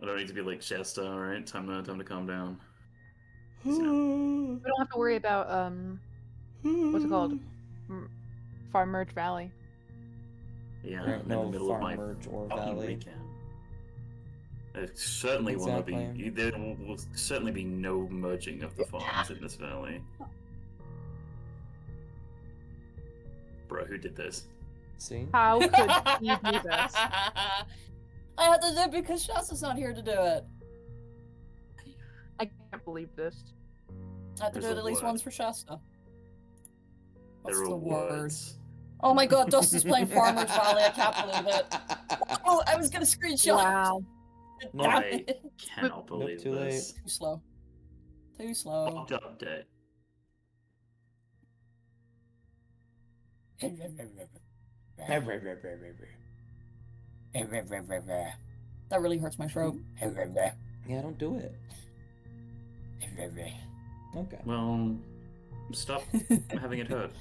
don't need to be like Shasta. All right, time to calm down. We don't have to worry about what's it called? Farm Merge Valley. Yeah, There ain't I'm in the no middle of my farm merge or fucking valley. weekend. There certainly will not be. There will certainly be no merging of the farms in this valley. Bro, who did this? See? How could he do this? I had to do it because Shasta's not here to do it. I can't believe this. I have to do There's it a at least word. once for Shasta. What's There are the word? words. Oh my god, Dust is playing Farmer's Valley, I can't believe it. Oh, I was gonna screenshot. Wow. No. Damn I it. cannot believe too late. this. Too slow. Too slow. Update. That really hurts my throat. Yeah, don't do it. Okay. Well, stop having it hurt.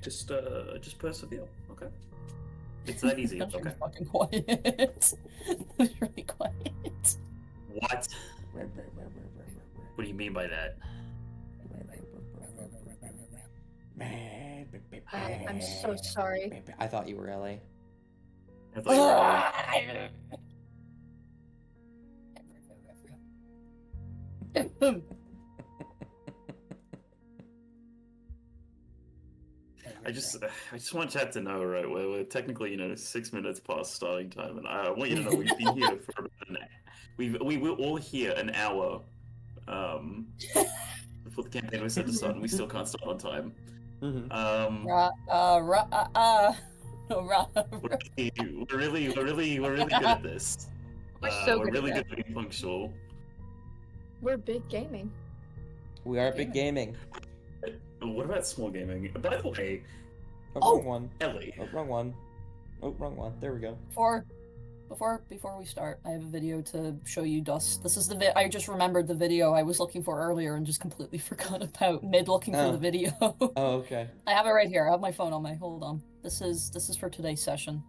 Just persevere, okay? It's that easy, That okay? fucking quiet. It's really quiet. What? What do you mean by that? I'm so sorry. I thought you were Ellie. I thought you were I just want chat to know, right? We're technically, 6 minutes past starting time, and I want you to know we've been here for about we were all here an hour, before the campaign was set to start, and we still can't start on time. We're really good at this. We're so we're good really at good at being punctual. We're big gaming. We are big gaming. What about small gaming? By the way, wrong one. Ellie. Oh, wrong one. Oh, wrong one. There we go. Before we start, I have a video to show you, Dust. This is the I just remembered the video I was looking for earlier and just completely forgot about mid looking for the video. Oh, okay. I have it right here. I have my phone on my. Hold on. This is for today's session.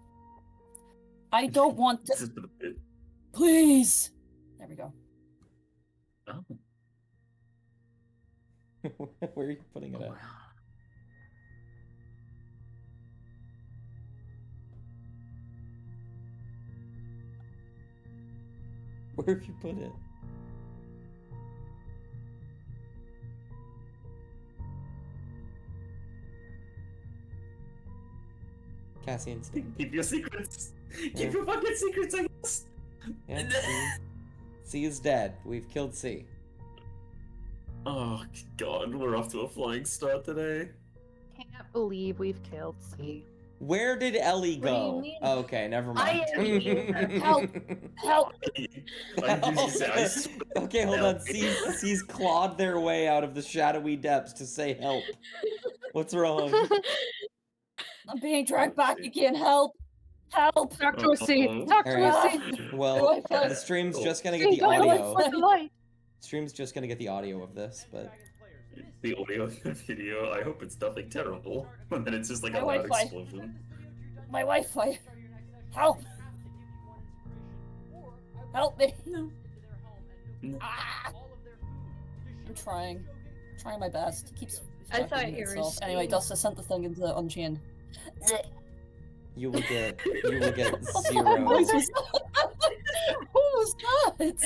I don't want to. This is for the bit. Please. There we go. Oh. Where are you putting it at? Where have you put it? Cassian's. Keep your secrets. Keep your fucking secrets, I guess. Yeah, C is dead. We've killed C. Oh god, we're off to a flying start today. Can't believe we've killed C. Where did Ellie What do you go? mean? Oh, okay, never mind. I am here. Help! Help! Okay, hold on. C's clawed their way out of the shadowy depths to say help. What's wrong? I'm being dragged back again. Help! Help! Talk to a C. Talk to a C. Well, Wi-Fi. the stream's just gonna get the Go away audio. for the light. Stream's just gonna get the audio of this, but The audio of the video, I hope it's nothing terrible. And then it's just like My a loud Wi-Fi. explosion. My Wi-Fi. Help! Help me! No. Ah! I'm trying my best. It keeps. I thought fucking you were itself. Anyway, Dust has sent the thing into Unchained. you will get 0. What was that?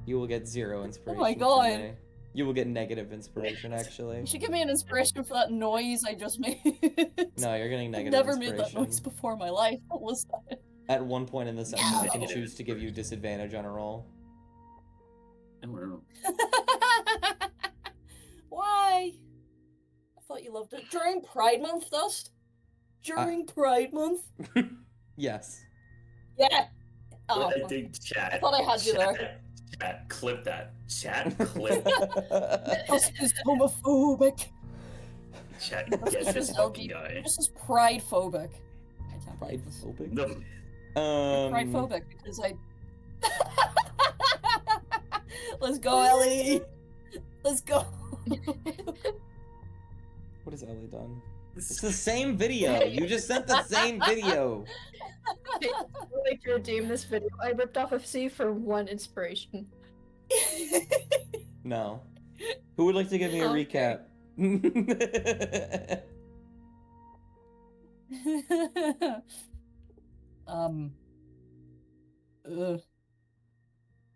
You will get 0 inspiration. Oh my from God. me. You will get negative inspiration, actually. You should give me an inspiration for that noise I just made. No, you're getting I've negative never inspiration. made that noise before in my life. What was that? At one point in the session, I can No. choose to give you disadvantage on a roll. I don't know. Why? I thought you loved it. During Pride Month, Dust? During Pride Month? Yes. Yeah. Oh, I think chat. I thought I had you there. Chat, clip that. Chat, clip. Dust is homophobic. Chat, Dust get is this just fucking guy. Dust is pride-phobic. I can't believe this. Pridephobic? No. Pride-phobic because I... Let's go, Ellie! Let's go! What has Ellie done? It's the same video. You just sent the same video. I would like to redeem this video. I ripped off of C for 1 inspiration. No. Who would like to give me a Okay. recap? Ugh.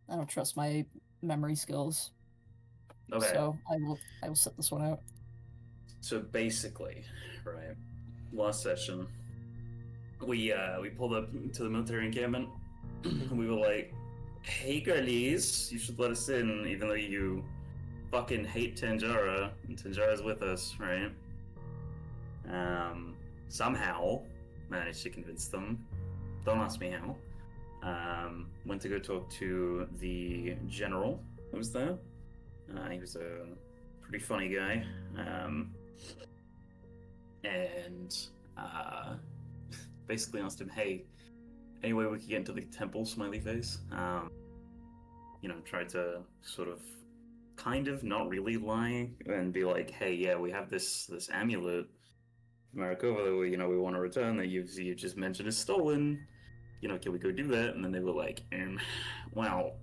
I don't trust my memory skills, Okay. so I will set this one out. So basically, right, last session, we pulled up to the military encampment. We were like, "Hey, girlies, you should let us in, even though you fucking hate Tanjara, and Tanjara's with us, right?" Somehow managed to convince them. Don't ask me how. Went to go talk to the general who was there. He was a pretty funny guy. And basically asked him, "Hey, any way we could get into the temple?" Smiley face. Tried to sort of, kind of, not really lie and be like, "Hey, yeah, we have this amulet, Marikova, that we want to return that you just mentioned is stolen. Can we go do that?" And then they were like, well,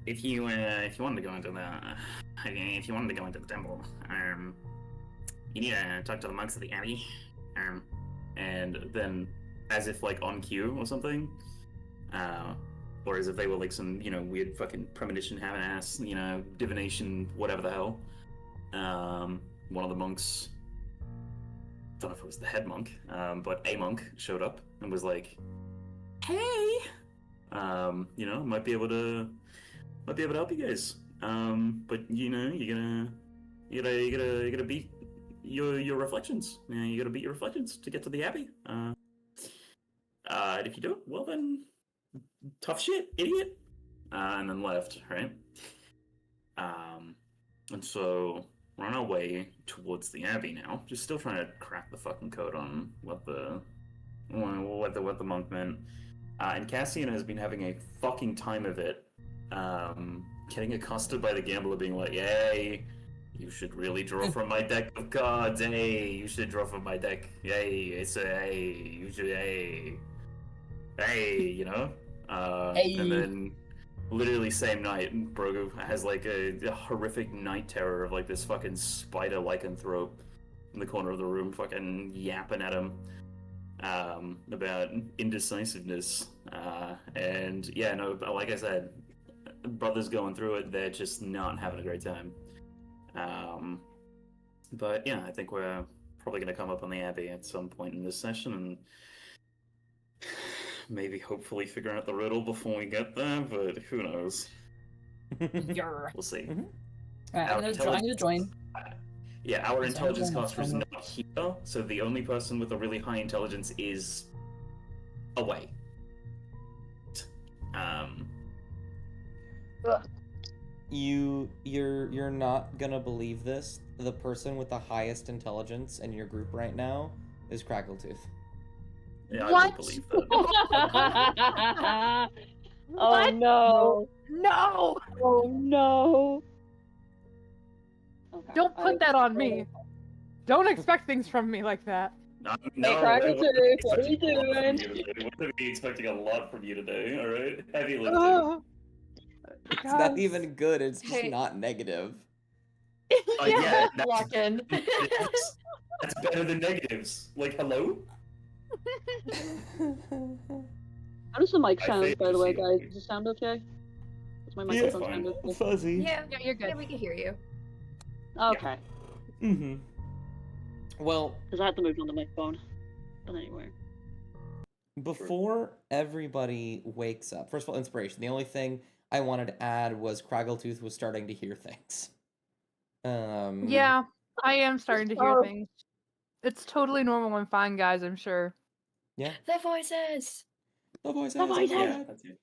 if you wanted to go into the temple, you need to talk to the monks of the abbey. And then, as if like on cue or something, or as if they were like some weird fucking premonition having ass, divination, whatever the hell. One of the monks, don't know if it was the head monk, but a monk showed up and was like, "Hey, might be able to help you guys. But you're gonna beat your reflections. You gotta beat your reflections to get to the abbey. And if you do, well then, tough shit, idiot." And then left, right? And so we're on our way towards the abbey now, just still trying to crack the fucking code on what the monk meant. And Cassian has been having a fucking time of it, getting accosted by the gambler being like, "Hey, you should really draw from my deck of cards. Hey, you should draw from my deck. Hey, you should, hey, Hey. And then literally same night, Brogo has like a horrific night terror of like this fucking spider lycanthrope in the corner of the room fucking yapping at him about indecisiveness. And yeah, no, like I said, brothers going through it, they're just not having a great time. But yeah, I think we're probably going to come up on the Abbey at some point in this session and maybe hopefully figure out the riddle before we get there, but who knows? Yarr. We'll see. Alright, I'm gonna join. Yeah, our Is intelligence anyone caster is else not here, so the only person with a really high intelligence is away. You're not gonna believe this. The person with the highest intelligence in your group right now is Crackletooth. Yeah, I What? don't believe that. Oh What? no. No! Oh no. Okay, Don't put that on me. Don't expect things from me like that. No, Crackletooth, what are you doing? doing? We're going to be expecting a lot from you today, alright? Heavy lifting. It's not Guys. even good, it's just Hey. not negative. Yeah, Lock in. that's better than negatives. Like, hello? How does the mic I sound, think by the way, she- guys? Does it sound okay? Does my microphone fine. sound okay? Fuzzy. Yeah, Yeah, you're good. yeah, we can hear you. Okay. Mm-hmm. Well, Because I had to move on to my phone. But anyway. before everybody wakes up, first of all, inspiration. The only thing I wanted to add was Craggletooth was starting to hear things. Yeah, I am starting to hear Oh. things. It's totally normal and fine, guys, I'm sure. Yeah. Their voices. The voice The voice Yeah, that's it.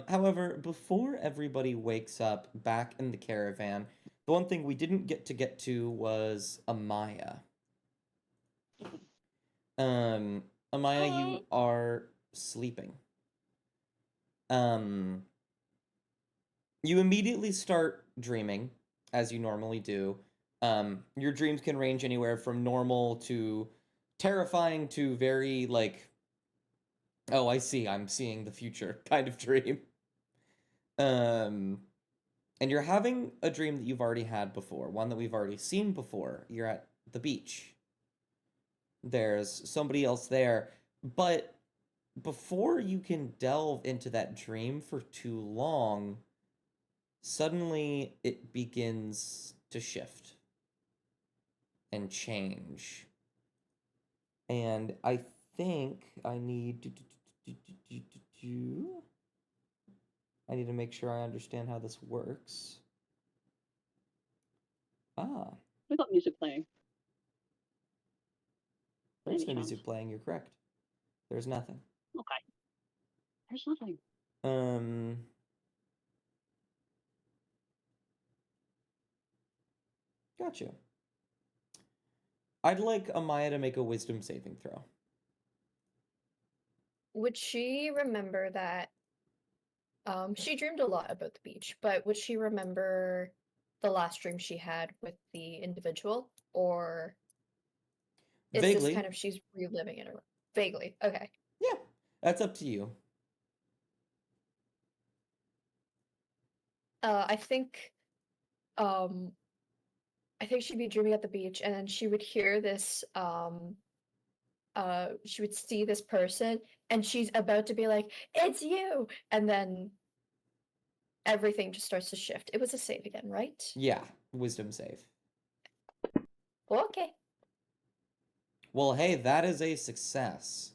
However, before everybody wakes up back in the caravan, the one thing we didn't get to was Amaya. Amaya, you are sleeping. You immediately start dreaming, as you normally do. Your dreams can range anywhere from normal to terrifying to very like, oh, I see, I'm seeing the future kind of dream. And you're having a dream that you've already had before, one that we've already seen before. You're at the beach. There's somebody else there, but before you can delve into that dream for too long, suddenly it begins to shift and change. And I think I need to make sure I understand how this works. Ah, We got music playing. there's Any no chance? music playing, you're correct. There's nothing. Okay. There's nothing. Gotcha. I'd like Amaya to make a wisdom saving throw. Would she remember that? She dreamed a lot about the beach, but would she remember the last dream she had with the individual, or is this Vaguely. kind of she's reliving it? Vaguely. Okay. Yeah, that's up to you. I think, I think she'd be dreaming at the beach, and then she would hear this. She would see this person, and she's about to be like, "It's you," and then everything just starts to shift. It was a save again, right? Yeah, wisdom save. Okay. Well, hey, that is a success.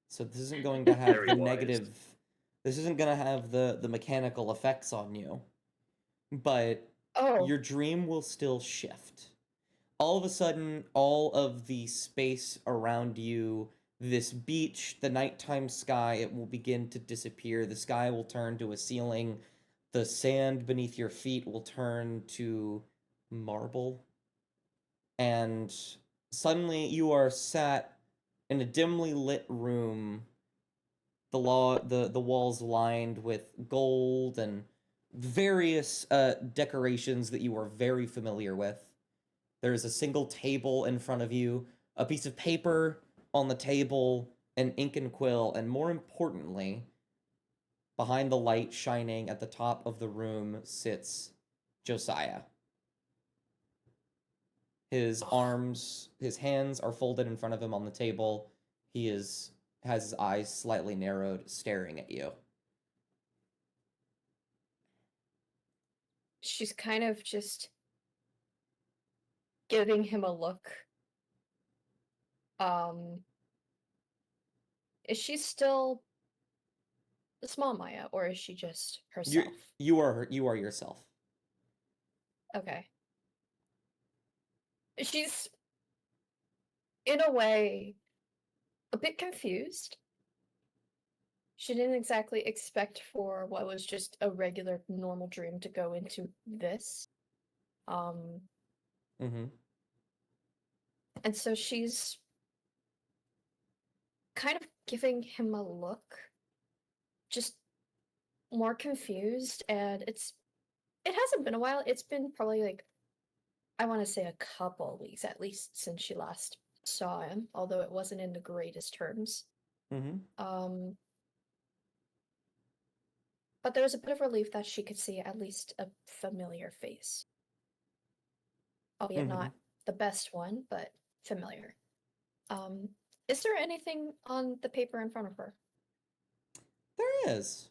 So this isn't going to have Very the wise. negative. This isn't going to have the mechanical effects on you. But Oh. your dream will still shift. All of a sudden, all of the space around you, this beach, the nighttime sky, it will begin to disappear. The sky will turn to a ceiling. The sand beneath your feet will turn to marble. And suddenly you are sat in a dimly lit room, the walls lined with gold and various decorations that you are very familiar with. There is a single table in front of you, a piece of paper on the table, an ink and quill, and more importantly, behind the light shining at the top of the room sits Josiah. His arms, his hands are folded in front of him on the table. He has his eyes slightly narrowed, staring at you. She's kind of just giving him a look. Is she still the small Maya, or is she just herself? You are yourself. Okay. She's, in a way, a bit confused. She didn't exactly expect for what was just a regular, normal dream to go into this. And so she's kind of giving him a look, just more confused, and it hasn't been a while. It's been probably like, I want to say a couple weeks at least since she last saw him, although it wasn't in the greatest terms. But there was a bit of relief that she could see at least a familiar face. Albeit not the best one, but familiar. Is there anything on the paper in front of her? There is.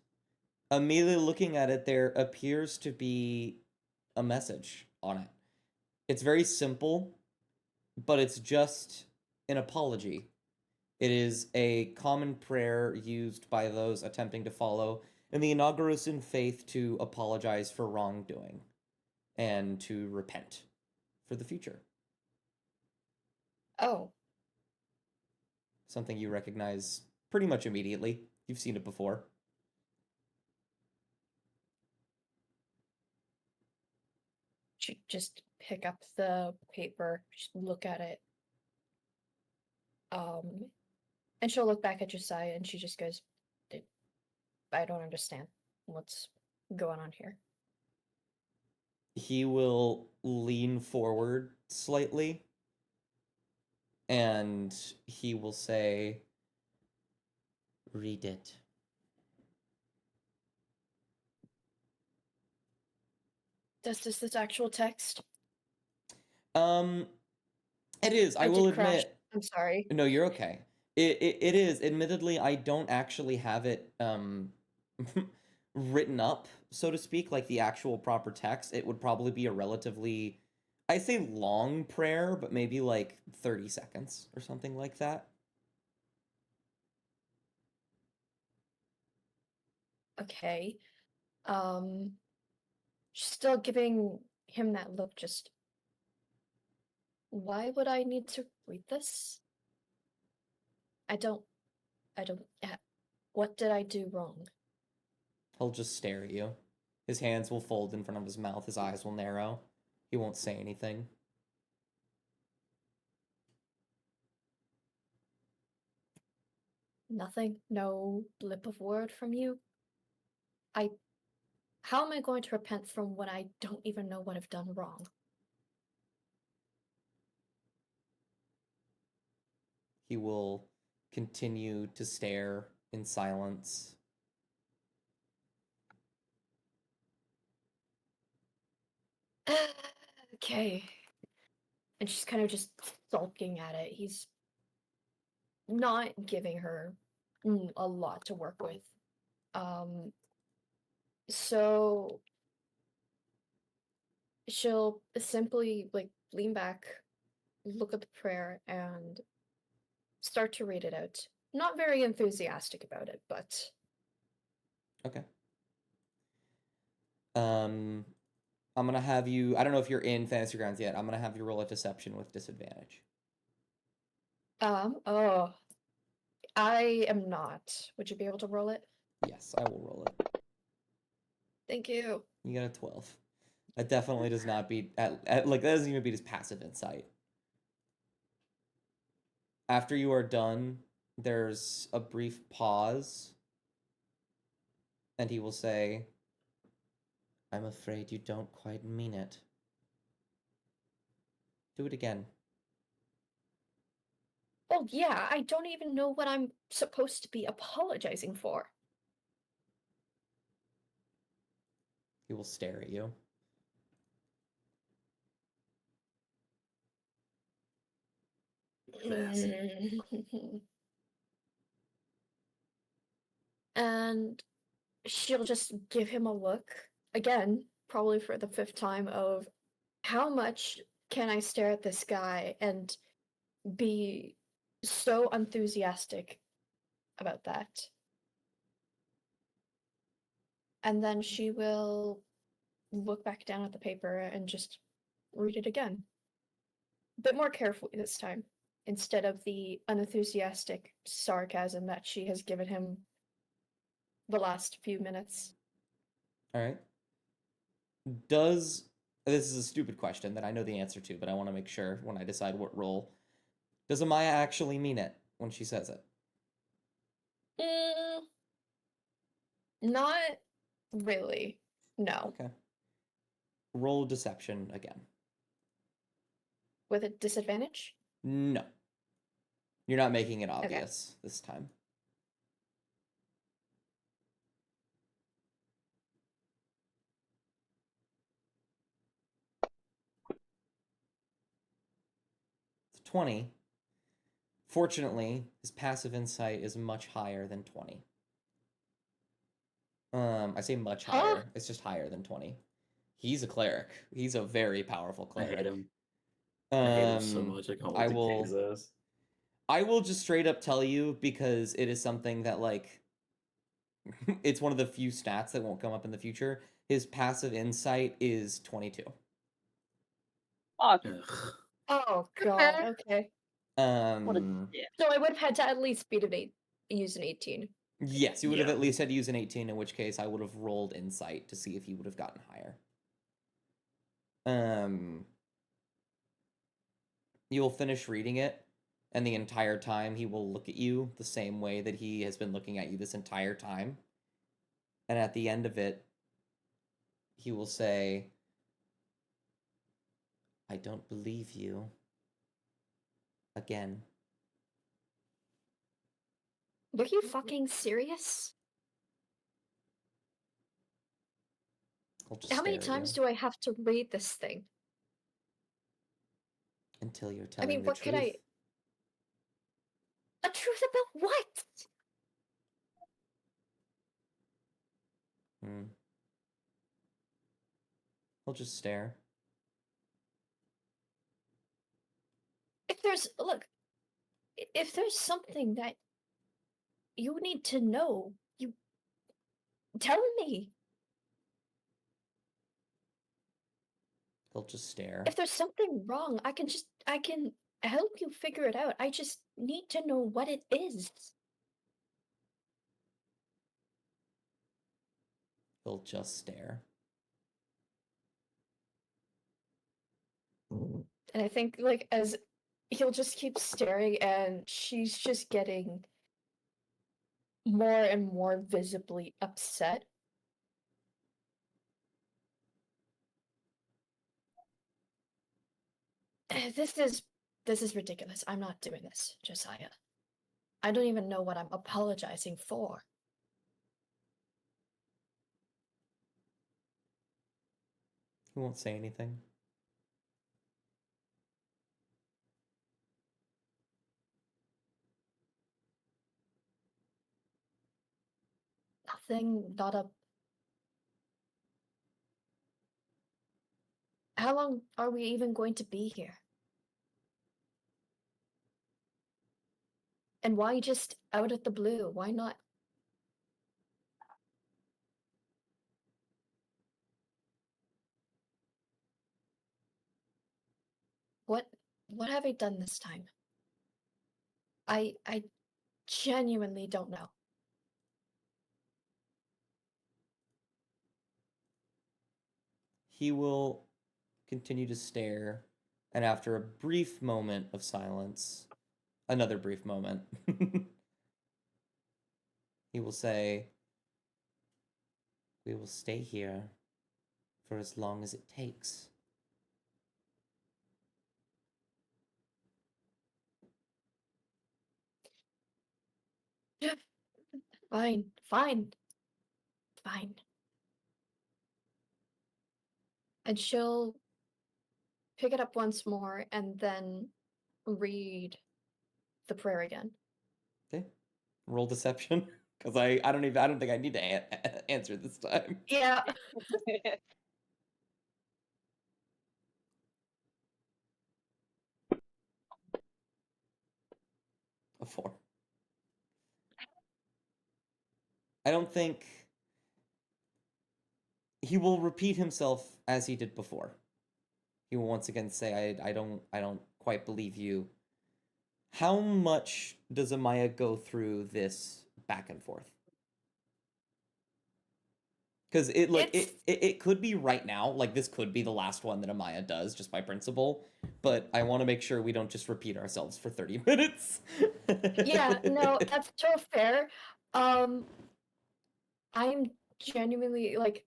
Immediately looking at it, there appears to be a message on it. It's very simple, but it's just an apology. It is a common prayer used by those attempting to follow in the Inaugurasan faith to apologize for wrongdoing and to repent for the future. Oh. Something you recognize pretty much immediately. You've seen it before. She just pick up the paper, look at it. And she'll look back at Josiah and she just goes, I don't understand what's going on here. He will lean forward slightly and he will say, "Read it." Is this actual text? It is. I I will did crash. admit. I'm sorry. No, you're okay. It is. Admittedly, I don't actually have it written up, so to speak, like the actual proper text. It would probably be a relatively, I say long prayer, but maybe like 30 seconds or something like that. Okay. Still giving him that look, just why would I need to read this? I don't what did I do wrong? He'll just stare at you. His hands will fold in front of his mouth, his eyes will narrow. He won't say anything. Nothing? No blip of word from you? How am I going to repent from when I don't even know what I've done wrong? He will continue to stare in silence. Okay. And she's kind of just sulking at it. He's not giving her a lot to work with. So she'll simply like lean back, look at the prayer, and start to read it out. Not very enthusiastic about it, but Okay. I'm gonna have you. I don't know if you're in Fantasy Grounds yet. I'm gonna have you roll a deception with disadvantage. oh, I am not. Would you be able to roll it? Yes, I will roll it. Thank you. You got a 12. That definitely does not beat at like that doesn't even beat his passive insight. After you are done, there's a brief pause, and he will say, "I'm afraid you don't quite mean it. Do it again." Oh, yeah, I don't even know what I'm supposed to be apologizing for. He will stare at you. And she'll just give him a look, again, probably for the 5th time, of how much can I stare at this guy and be so enthusiastic about that? And then she will look back down at the paper and just read it again. A bit more carefully this time, instead of the unenthusiastic sarcasm that she has given him the last few minutes. All right. Does this is a stupid question that I know the answer to, but I want to make sure when I decide what role. Does Amaya actually mean it when she says it? Not really. No. Okay. Roll deception again. With a disadvantage? No. You're not making it obvious this time. It's 20. Fortunately, his passive insight is much higher than 20. I say much higher. It's just higher than 20. He's a cleric. He's a very powerful I hate cleric. him. I hate him so much. I can't wait I to will- kick his ass. I will just straight up tell you because it is something that like it's one of the few stats that won't come up in the future. His passive insight is 22. Fuck. Ugh. Oh god, okay. What a Um dick. So I would have had to at least use an 18. yes, you would have Yeah. at least had to use an 18, in which case I would have rolled insight to see if he would have gotten higher. You'll finish reading it, and the entire time he will look at you the same way that he has been looking at you this entire time. And at the end of it, he will say, I don't believe you. Again. Were you fucking serious? I'll just How many stare at times you do I have to read this thing? until you're I telling mean, the what could truth. I... A truth about what? I'll just stare. If there's... Look, if there's something that you need to know, you... Tell me. He'll just stare. If there's something wrong, I can help you figure it out. I just need to know what it is. He'll just stare. And I think, like, as he'll just keep staring, and she's just getting more and more visibly upset. This is ridiculous. I'm not doing this, Josiah. I don't even know what I'm apologizing for. He won't say anything. Nothing, not a... How long are we even going to be here? And why just out of the blue? Why not? What have I done this time? I genuinely don't know. He will continue to stare, and after a brief moment of silence, another brief moment, he will say, "We will stay here for as long as it takes." Fine, fine, fine. And she'll pick it up once more and then read the prayer again. Okay. Roll deception, because I don't think I need to answer this time. Yeah. A 4. I don't think he will repeat himself as he did before. He will once again say, I don't quite believe you. How much does Amaya go through this back and forth? Because it could be right now, like this could be the last one that Amaya does just by principle, but I want to make sure we don't just repeat ourselves for 30 minutes. Yeah, no, that's so fair. I'm genuinely, like,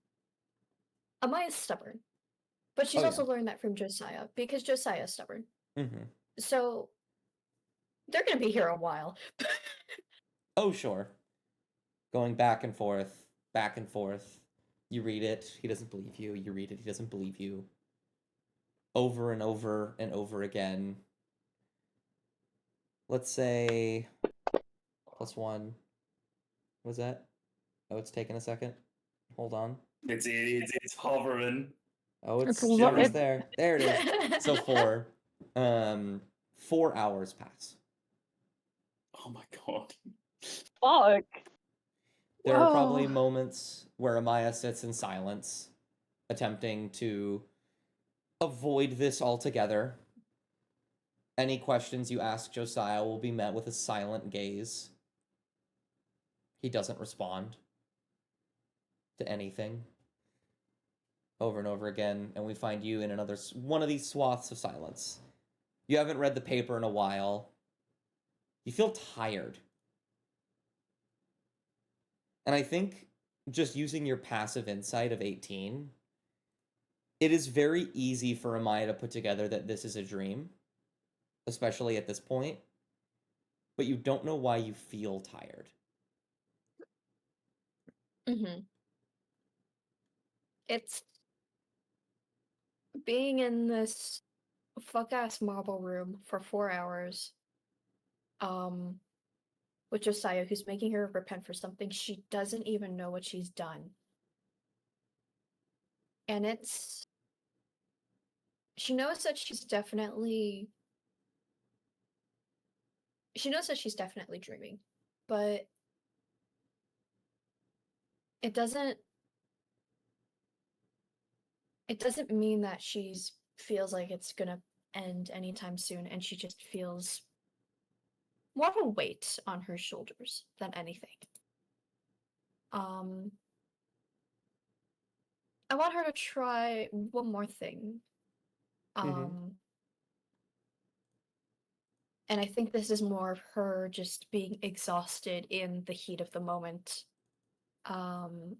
Amaya's stubborn. But she's Oh, also yeah. learned that from Josiah, because Josiah's stubborn. Mm-hmm. So, they're gonna be here a while. Oh, sure. Going back and forth, back and forth. You read it, he doesn't believe you. You read it, he doesn't believe you. Over and over and over again. Let's say +1. What was that? Oh, it's taking a second. Hold on. It's hovering. Oh, it's It's almost there. There it is. So 4. 4 hours pass. Oh my god. Fuck. There are probably Whoa. moments where Amaya sits in silence, attempting to avoid this altogether. Any questions you ask Josiah will be met with a silent gaze. He doesn't respond to anything. Over and over again, and we find you in another one of these swaths of silence. You haven't read the paper in a while. You feel tired. And I think just using your passive insight of 18, It is very easy for Amaya to put together that this is a dream, especially at this point, but you don't know why you feel tired. Mm-hmm. It's being in this fuck-ass marble room for 4 hours, with Josiah, who's making her repent for something she doesn't even know what she's done. And she knows that she's definitely dreaming, but it doesn't mean that she's feels like it's gonna end anytime soon, and she just feels more of a weight on her shoulders than anything. I want her to try one more thing. And I think this is more of her just being exhausted in the heat of the moment. And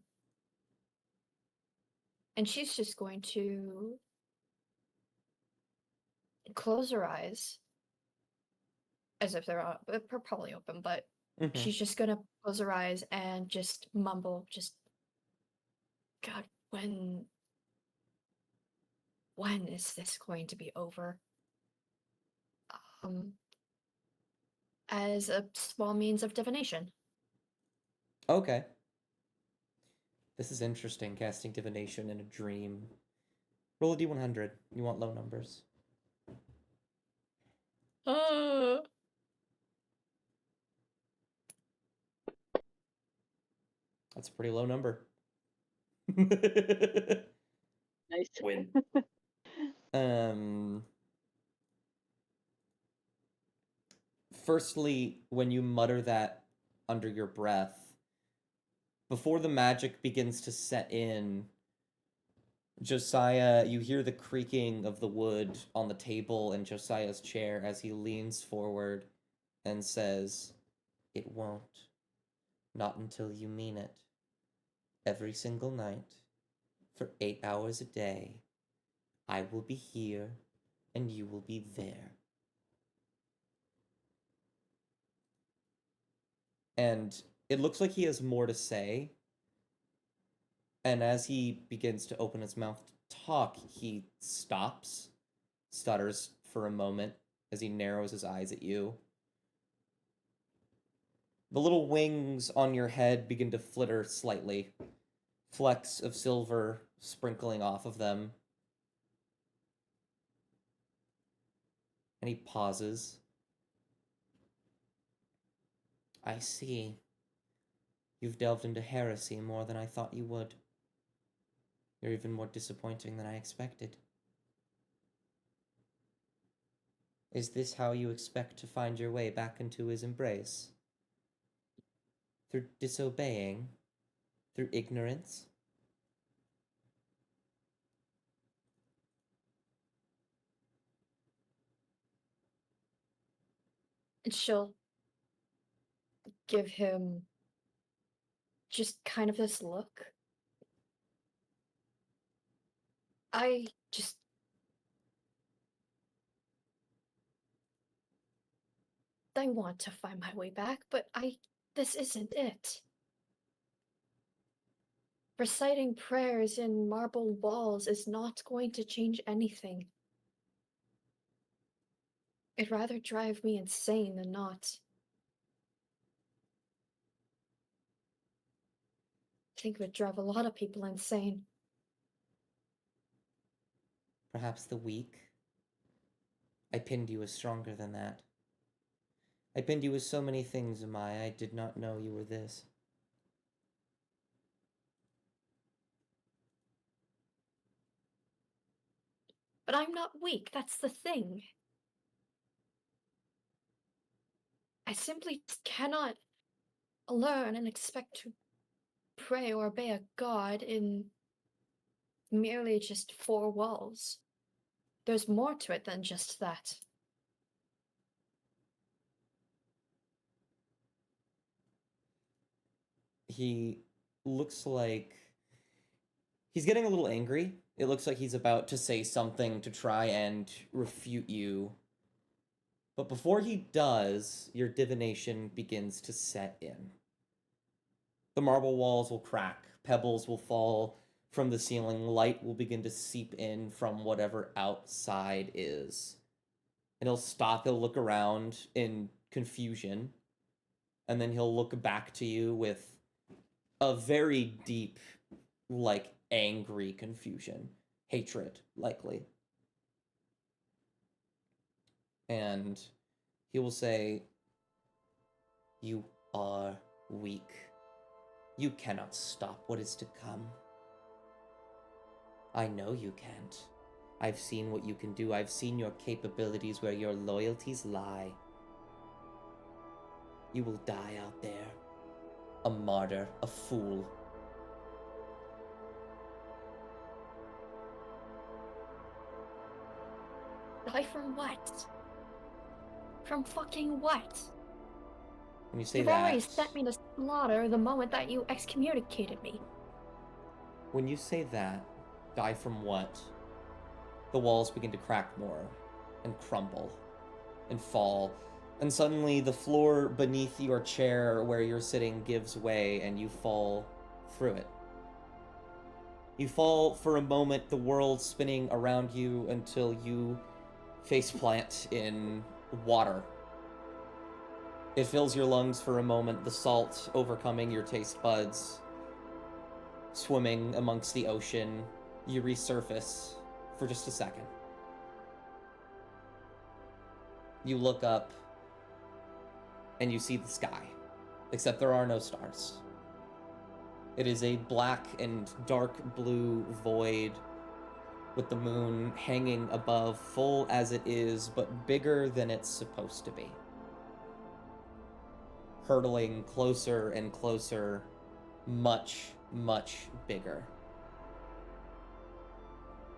she's just going to close her eyes as if they're probably open, but she's just gonna close her eyes and just mumble, just, God, when is this going to be over? As a small means of divination. Okay. This is interesting, casting divination in a dream. Roll a d100. You want low numbers. That's a pretty low number. Nice. Win. Firstly, when you mutter that under your breath, before the magic begins to set in, Josiah, you hear the creaking of the wood on the table in Josiah's chair as he leans forward and says, "It won't. Not until you mean it. Every single night, for 8 hours a day, I will be here and you will be there." And it looks like he has more to say. And as he begins to open his mouth to talk, he stops, stutters for a moment as he narrows his eyes at you. The little wings on your head begin to flitter slightly, flecks of silver sprinkling off of them. And he pauses. "I see. You've delved into heresy more than I thought you would. You're even more disappointing than I expected. Is this how you expect to find your way back into his embrace? Through disobeying? Through ignorance?" And she'll give him just kind of this look. I want to find my way back, but this isn't it. Reciting prayers in marble walls is not going to change anything. It'd rather drive me insane than not. I think it would drive a lot of people insane. Perhaps the weak? I pinned you as stronger than that. I pinned you as so many things, Amaya. I did not know you were this. But I'm not weak, that's the thing. I simply cannot learn and expect to pray or obey a god in merely just 4 walls. There's more to it than just that. He looks like he's getting a little angry It looks like he's about to say something to try and refute you. But before he does, your divination begins to set in. The marble walls will crack, pebbles will fall from the ceiling, light will begin to seep in from whatever outside is. And he'll stop, he'll look around in confusion, and then he'll look back to you with a very deep, like, angry confusion. Hatred, likely. And he will say, "You are weak. You cannot stop what is to come. I know you can't. I've seen what you can do. I've seen your capabilities where your loyalties lie. You will die out there. A martyr, a fool. Die from what? From fucking what? When you say You've that, already sent me to slaughter the moment that you excommunicated me. when you say that, die from what? The walls begin to crack more, and crumble, and fall, and suddenly the floor beneath your chair where you're sitting gives way, and you fall through it. You fall for a moment, the world spinning around you until you faceplant in water. It fills your lungs for a moment, the salt overcoming your taste buds. Swimming amongst the ocean, you resurface for just a second. You look up, and you see the sky, except there are no stars. It is a black and dark blue void with the moon hanging above, full as it is, but bigger than it's supposed to be. Hurtling closer and closer, much, much bigger.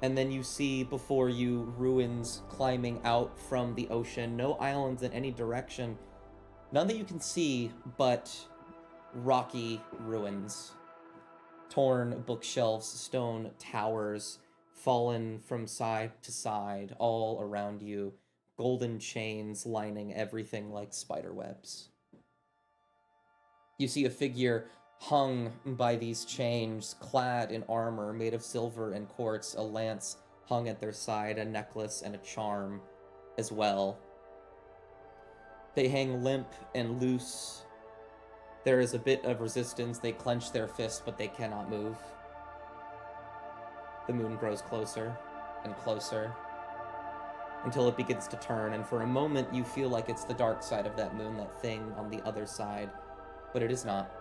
And then you see before you ruins climbing out from the ocean, no islands in any direction, none that you can see, but rocky ruins. Torn bookshelves, stone towers, fallen from side to side, all around you, golden chains lining everything like spider webs. You see a figure hung by these chains, clad in armor made of silver and quartz, a lance hung at their side, a necklace and a charm as well. They hang limp and loose. There is a bit of resistance. They clench their fists, but they cannot move. The moon grows closer and closer until it begins to turn, and for a moment you feel like it's the dark side of that moon, that thing on the other side, but it is not.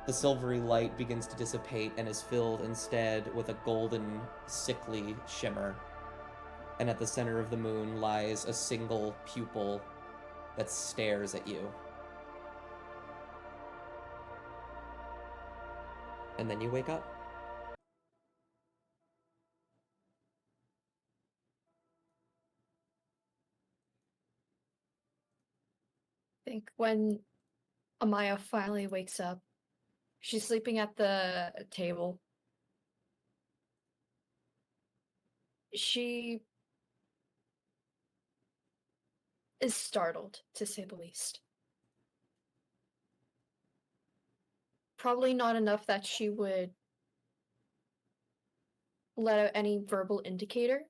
The silvery light begins to dissipate and is filled instead with a golden, sickly shimmer, and at the center of the moon lies a single pupil that stares at you. And then you wake up. I think when Amaya finally wakes up, she's sleeping at the table. She is startled, to say the least. Probably not enough that she would let out any verbal indicator,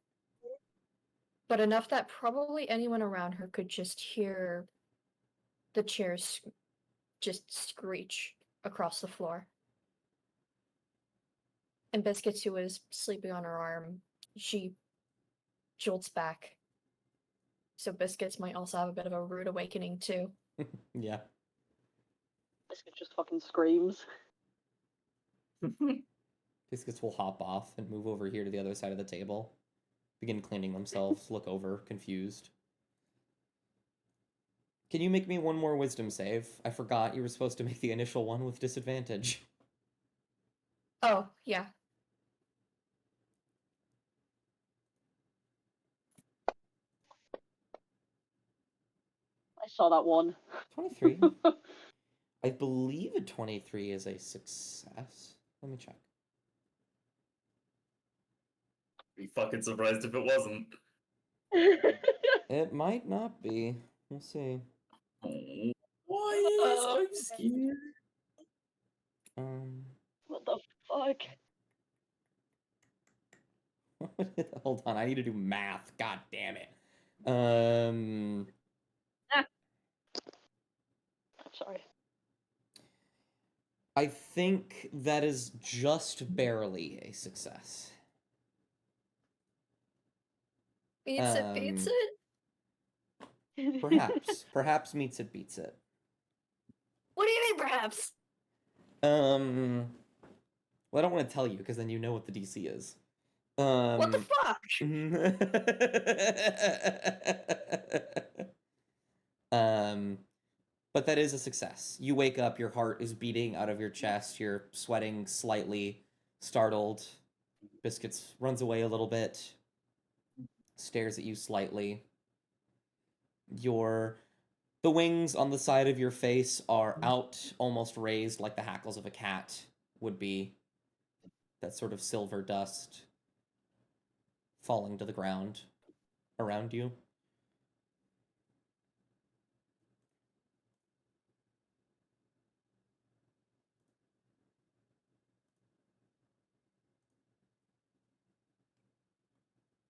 but enough that probably anyone around her could just hear the chairs just screech across the floor. And Biscuits, who was sleeping on her arm, she jolts back. So Biscuits might also have a bit of a rude awakening too. Yeah. Biscuit just fucking screams. Biscuits will hop off and move over here to the other side of the table. Begin cleaning themselves, look over, confused. Can you make me one more wisdom save? I forgot you were supposed to make the initial one with disadvantage. Oh, yeah. I saw that one. 23? I believe a 23 is a success. Let me check. Be fucking surprised if it wasn't. It might not be. We'll see. Oh, why? I'm scared. What the fuck? Hold on, I need to do math. God damn it. Sorry. I think that is just barely a success. Beats it, beats it. Perhaps meets it beats it. What do you mean, perhaps? Well, I don't want to tell you because then you know what the DC is. What the fuck? But that is a success. You wake up, your heart is beating out of your chest, you're sweating slightly, startled. Biscuits runs away a little bit, stares at you slightly. The wings on the side of your face are out, almost raised like the hackles of a cat would be. That sort of silver dust falling to the ground around you.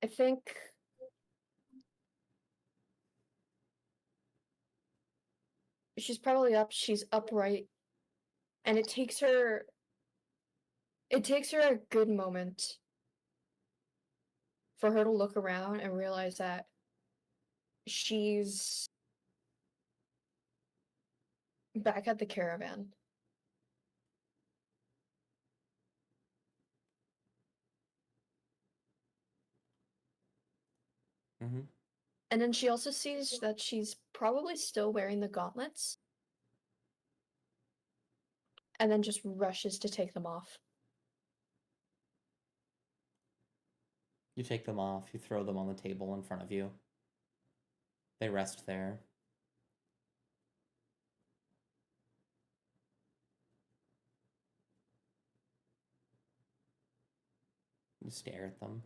I think she's probably up. She's upright, and it takes her a good moment for her to look around and realize that she's back at the caravan. Mm-hmm. And then she also sees that she's probably still wearing the gauntlets. And then just rushes to take them off. You take them off, you throw them on the table in front of you. They rest there. You stare at them.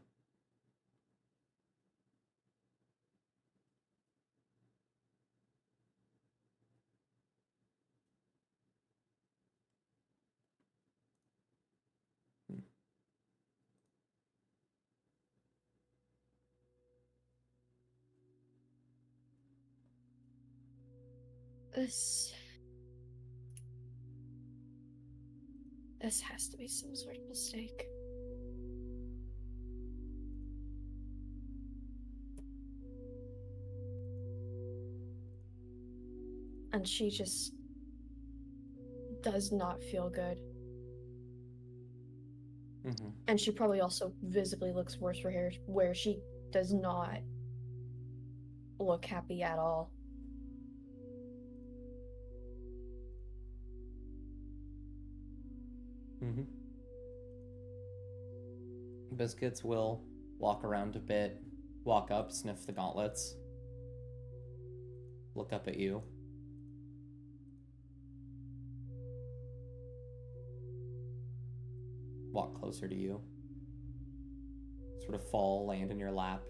This has to be some sort of mistake. And she just does not feel good. Mm-hmm. And she probably also visibly looks worse for her, where she does not look happy at all. Mm-hmm. Biscuits will walk around a bit, walk up, sniff the gauntlets, look up at you. Walk closer to you. Sort of fall, land in your lap.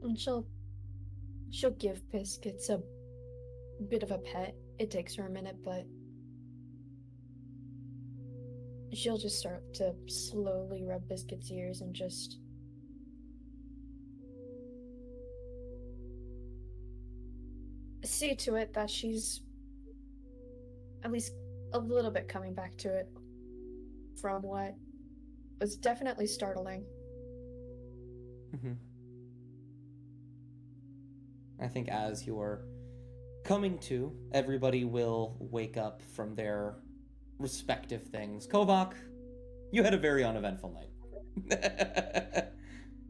And she'll give Biscuits a bit of a pet. It takes her a minute, but she'll just start to slowly rub Biscuit's ears and just see to it that she's at least a little bit coming back to it from what was definitely startling. Mm-hmm. I think as you're coming to, everybody will wake up from their respective things. Kovac, you had a very uneventful night.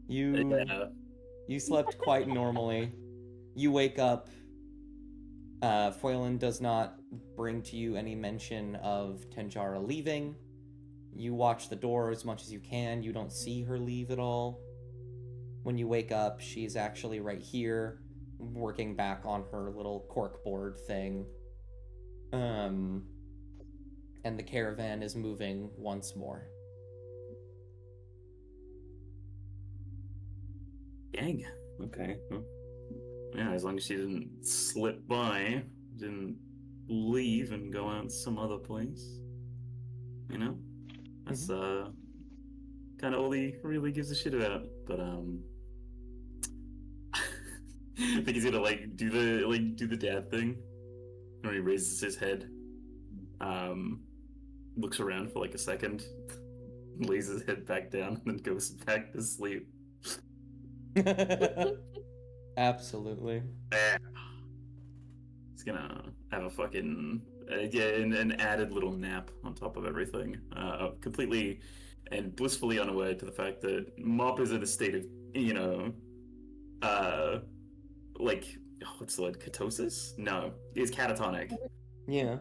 You slept quite normally. You wake up. Foylan does not bring to you any mention of Tenjara leaving. You watch the door as much as you can. You don't see her leave at all. When you wake up, she's actually right here, working back on her little corkboard thing. And the caravan is moving once more. Dang. Okay. Well, yeah, as long as she didn't slip by, didn't leave and go out some other place. You know? That's kind of all he really gives a shit about. But I think he's gonna do the dad thing. Where he raises his head, looks around for like a second, lays his head back down, and then goes back to sleep. Absolutely. He's gonna have a fucking an added little nap on top of everything, completely and blissfully unaware to the fact that Mop is in a state of like what's the word, ketosis? No, he's catatonic. Yeah.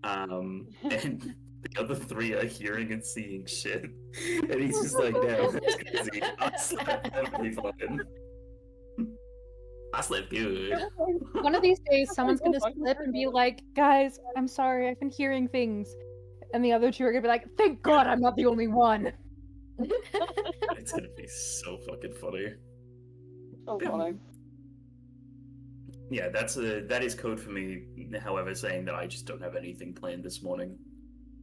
And the other three are hearing and seeing shit, and he's just like, "No, that's crazy. I slept perfectly fine. I slept good." One of these days, someone's gonna slip and be like, "Guys, I'm sorry, I've been hearing things," and the other two are gonna be like, "Thank God, I'm not the only one." It's gonna be so fucking funny. So funny. Yeah, that is code for me. However, saying that I just don't have anything planned this morning.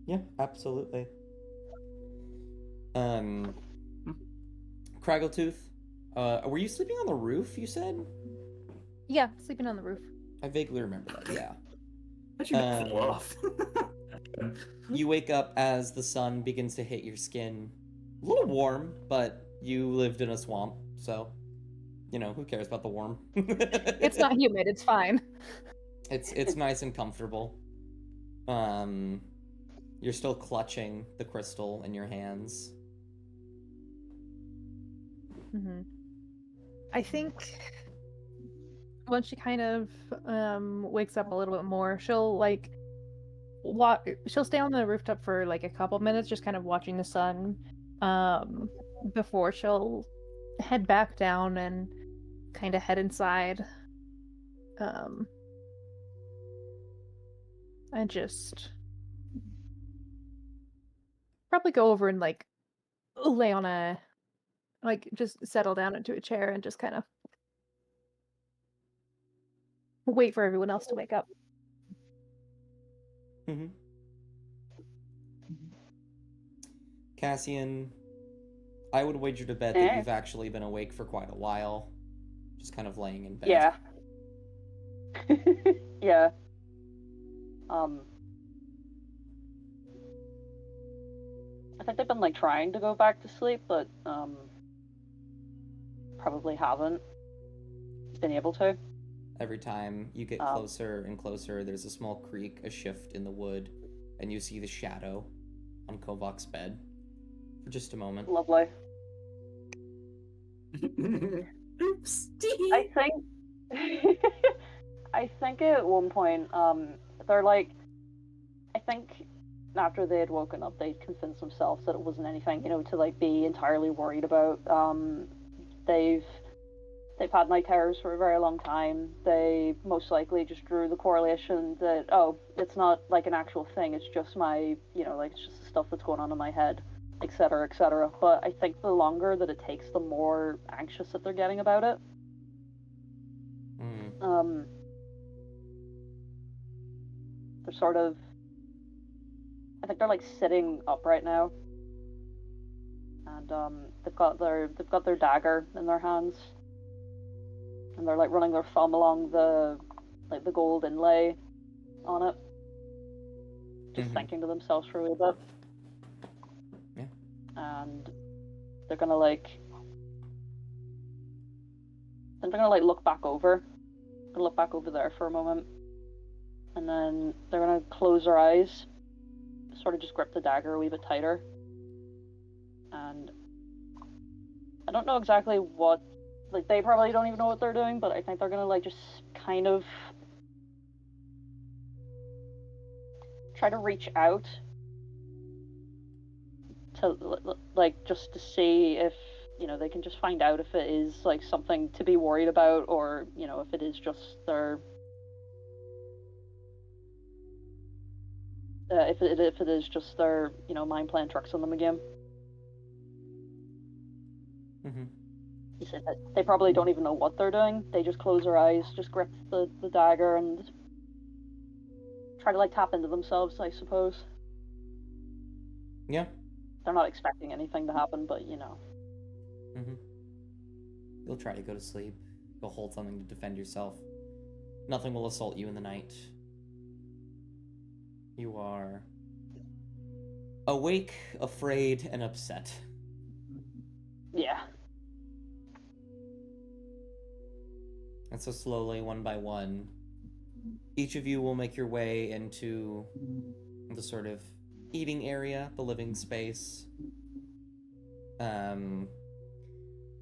Yeah, absolutely. Craggletooth, were you sleeping on the roof, you said? Yeah, sleeping on the roof. I vaguely remember that, yeah. How'd you not fall off? You wake up as the sun begins to hit your skin. A little warm, but you lived in a swamp, so, who cares about the warm? It's not humid, it's fine. It's nice and comfortable. You're still clutching the crystal in your hands. Mm-hmm. I think once she kind of wakes up a little bit more, she'll she'll stay on the rooftop for like a couple minutes, just kind of watching the sun, before she'll head back down and kind of head inside, and just probably go over and lay on just settle down into a chair and just kind of wait for everyone else to wake up. Mm-hmm. Cassian, I would wager to bet that you've actually been awake for quite a while, just kind of laying in bed. Yeah. Yeah. I think they've been trying to go back to sleep, but probably haven't been able to. Every time you get closer and closer, there's a small creak, a shift in the wood, and you see the shadow on Kovak's bed for just a moment. Lovely. Oops. I think at one point, they're I think after they had woken up, they'd convinced themselves that it wasn't anything, to be entirely worried about. They've had night terrors for a very long time. They most likely just drew the correlation that, it's not an actual thing, it's just my, it's just the stuff that's going on in my head, etc., etc. But I think the longer that it takes, the more anxious that they're getting about it. They're sort of, I think they're sitting up right now, and they've got their dagger in their hands, and they're running their thumb along the gold inlay on it, just thinking to themselves for a wee bit. Yeah. And they're gonna look back over there for a moment, and then they're gonna close their eyes, sort of just grip the dagger a wee bit tighter, and I don't know exactly what, they probably don't even know what they're doing, but I think they're gonna just kind of try to reach out to just to see if they can just find out if it is something to be worried about, or if it is just their if it is just their mind playing tricks on them again. Mm-hmm. He said that they probably don't even know what they're doing. They just close their eyes, just grip the dagger, and try to tap into themselves, I suppose. Yeah. They're not expecting anything to happen, but Mm-hmm. You'll try to go to sleep. You'll hold something to defend yourself. Nothing will assault you in the night. You are awake, afraid, and upset. Yeah. And so slowly, one by one, each of you will make your way into the sort of eating area, the living space.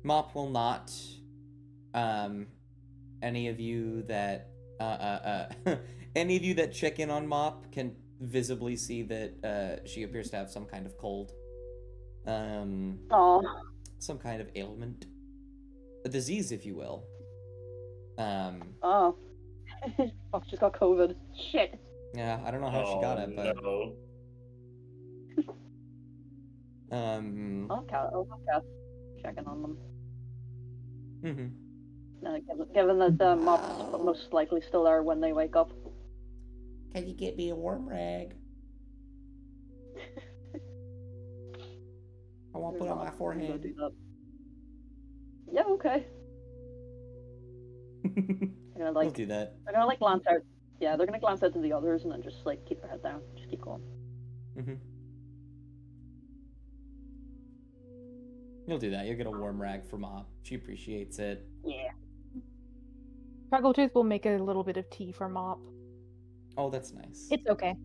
Mop will not. Any of you that any of you that check in on Mop can visibly see that she appears to have some kind of cold. Oh. Some kind of ailment. A disease, if you will. Oh. Fuck, she's got COVID. Shit. Yeah, I don't know how she got it, but No. I'll have Cass checking on them. Mm-hmm. Given that Mop's most likely still there when they wake up. Can you get me a warm rag? I want to put it on my forehead. Do that. Yeah, okay. They're gonna We'll do that. They're gonna glance out. Yeah, they're gonna glance out to the others and then just keep their head down. Just keep going. Mm-hmm. You'll do that. You'll get a warm rag from Mop. She appreciates it. Yeah. Craggletooth will make a little bit of tea for Mop. Oh, that's nice. It's okay.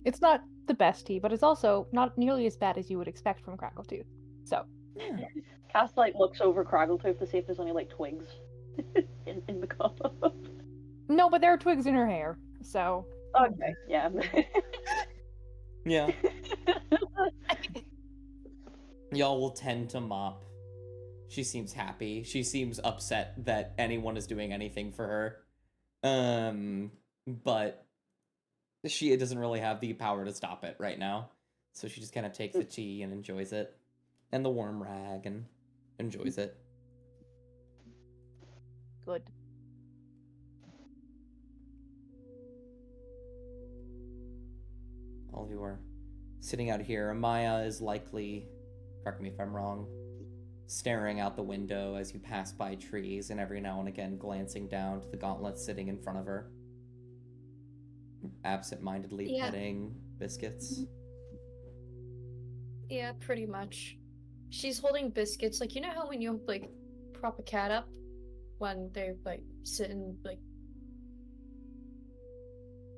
It's not the best tea, but it's also not nearly as bad as you would expect from Craggletooth. So. Yeah. Cass looks over Craggletooth to see if there's any twigs in the cup. No, but there are twigs in her hair, so. Okay. Yeah. Yeah. Y'all will tend to Mop. She seems happy. She seems upset that anyone is doing anything for her. But she doesn't really have the power to stop it right now. So she just kind of takes the tea and enjoys it. And the warm rag and enjoys it. Good. All of you are sitting out here. Amaya is likely, correct me if I'm wrong, staring out the window as you pass by trees and every now and again glancing down to the gauntlet sitting in front of her. Absent-mindedly petting biscuits. Yeah, pretty much. She's holding biscuits. You know how when you prop a cat up when they're sitting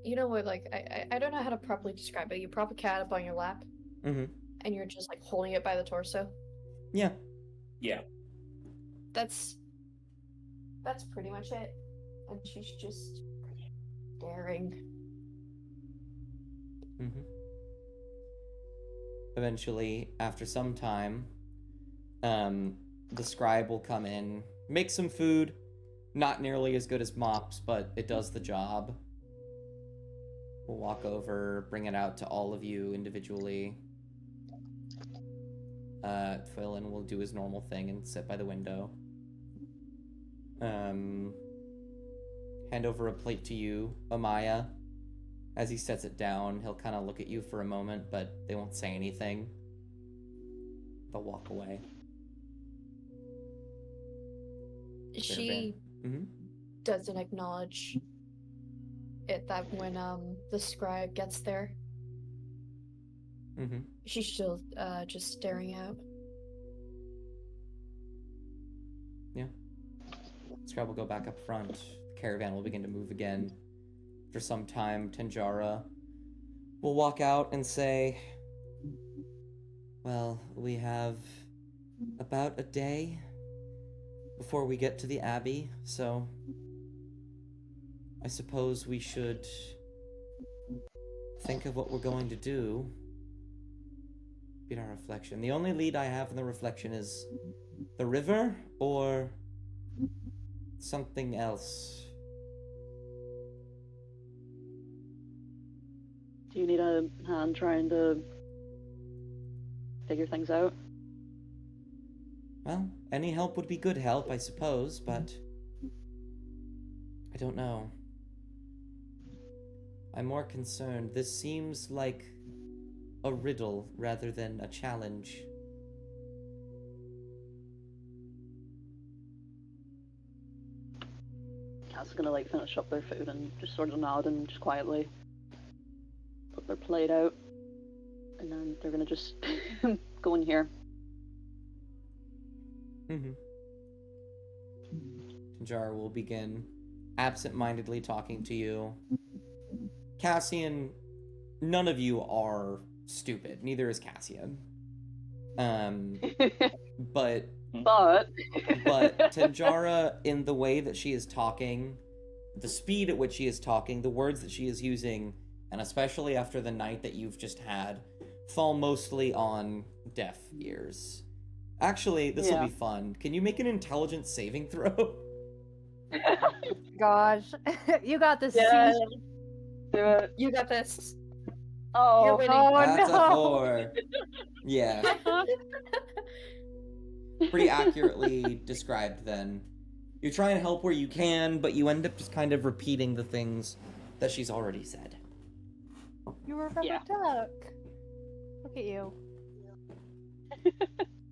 you know what I don't know how to properly describe it. You prop a cat up on your lap Mm-hmm. and you're just holding it by the torso. Yeah. Yeah. That's pretty much it. And she's just staring. Mm-hmm. Eventually, after some time, the scribe will come in, make some food, not nearly as good as Mop's, but it does the job. We'll walk over, bring it out to all of you individually. Phelan will do his normal thing and sit by the window. Hand over a plate to you, Amaya. As he sets it down, he'll kind of look at you for a moment, but they won't say anything. They'll walk away. She doesn't acknowledge it that when the scribe gets there. Mm-hmm. She's still just staring out. Yeah. Scribe will go back up front. The caravan will begin to move again. For some time, Tanjara will walk out and say, well, we have about a day before we get to the Abbey, so I suppose we should think of what we're going to do. Be our reflection. The only lead I have in the reflection is the river or something else. Do you need a hand trying to figure things out? Well, any help would be good help, I suppose, but I don't know. I'm more concerned. This seems like a riddle rather than a challenge. Cass is gonna like finish up their food and just sort of nod and just quietly put their plate out, and then they're gonna just go in here. Mm-hmm. Jar will begin absent-mindedly talking to you. Cassian, none of you are stupid. Neither is Cassian. But But Tanjara, in the way that she is talking, the speed at which she is talking, the words that she is using, and especially after the night that you've just had, fall mostly on deaf ears. Actually, this will be fun. Can you make an intelligence saving throw? Gosh, you got this. yeah, C. do it. You got this. Oh, You're winning. Oh That's no! a 4. Yeah. Pretty accurately described then. You try and help where you can, but you end up just kind of repeating the things that she's already said. You were a rubber Yeah. duck. Look at you.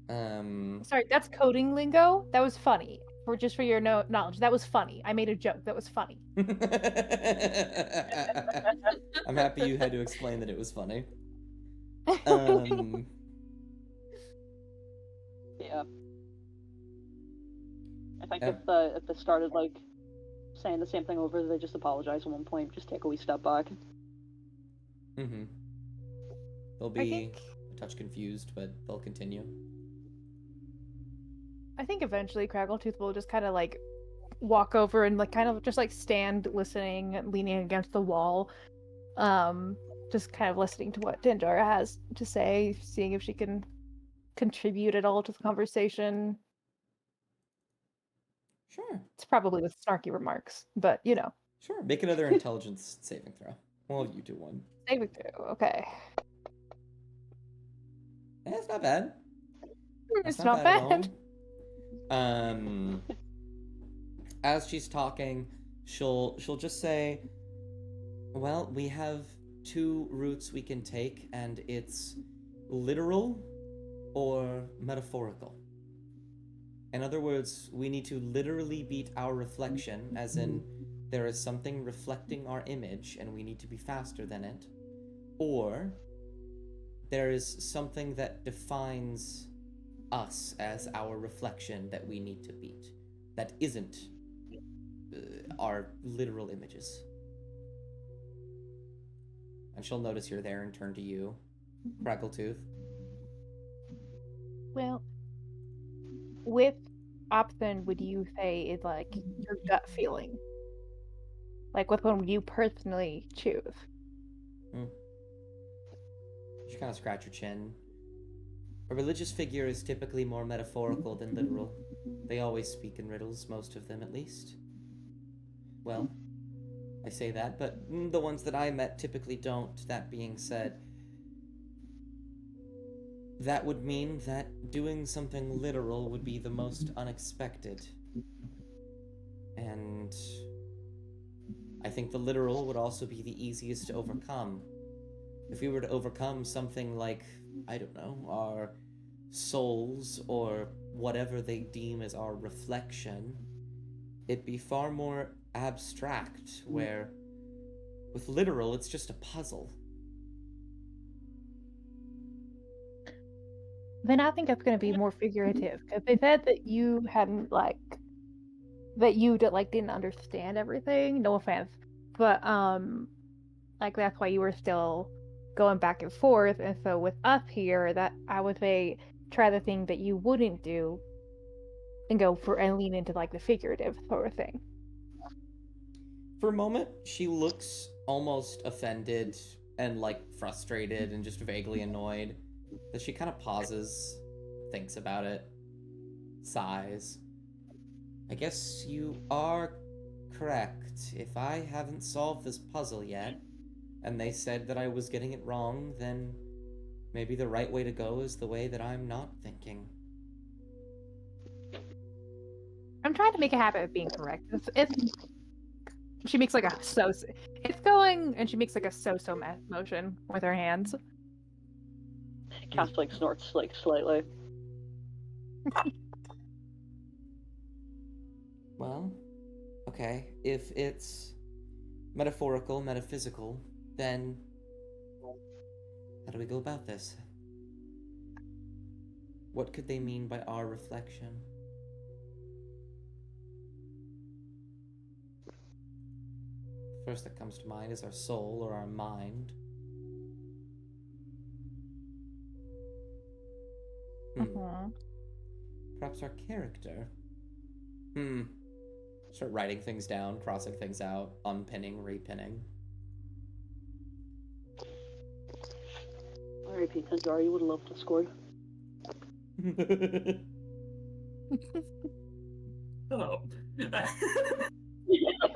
Um, Sorry, that's coding lingo. That was funny. For just for your knowledge, that was funny. I made a joke. That was funny. I'm happy you had to explain that it was funny. Yeah. I think if they started like saying the same thing over, they just apologize at one point, just take a wee step back. Mm-hmm. They'll be a touch confused, but they'll continue. I think eventually Craggletooth will just kind of like walk over and like kind of just like stand listening, leaning against the wall, just kind of listening to what Dindara has to say, seeing if she can contribute at all to the conversation. Sure. It's probably with snarky remarks, but you know. Sure. Make another intelligence saving throw. Well, you do one. Saving throw, okay. Yeah, it's not bad. It's not bad. At all. As she's talking, she'll just say, well, we have 2 routes we can take, and it's literal or metaphorical. In other words, we need to literally beat our reflection, as in there is something reflecting our image and we need to be faster than it, or there is something that defines us as our reflection that we need to beat, that isn't our literal images. And she'll notice you're there and turn to you, Craggletooth. Well, with option, would you say is like your gut feeling? Like, which one would you personally choose? You kind of scratch your chin. A religious figure is typically more metaphorical than literal. They always speak in riddles, most of them at least. Well, I say that, but the ones that I met typically don't. That being said, that would mean that doing something literal would be the most unexpected. And I think the literal would also be the easiest to overcome. If we were to overcome something like, I don't know, our souls or whatever they deem as our reflection, it'd be far more abstract, where with literal, it's just a puzzle. Then I think it's going to be more figurative, because they said that you hadn't didn't understand everything. No offense, but like that's why you were still going back and forth. And so with us here, that I would say try the thing that you wouldn't do, and go for and lean into like the figurative sort of thing. For a moment, she looks almost offended and like frustrated and just vaguely annoyed. That she kind of pauses, thinks about it, sighs. I guess you are correct. If I haven't solved this puzzle yet, and they said that I was getting it wrong, then maybe the right way to go is the way that I'm not thinking. I'm trying to make a habit of being correct. She makes like a so. It's going, and she makes like a so motion with her hands. Cass like snorts like slightly. Well, okay. If it's metaphorical, metaphysical, then how do we go about this? What could they mean by our reflection? First that comes to mind is our soul or our mind. Perhaps our character. Start writing things down, crossing things out, unpinning, repinning. R.I.P. Tanjari would love to score. Oh.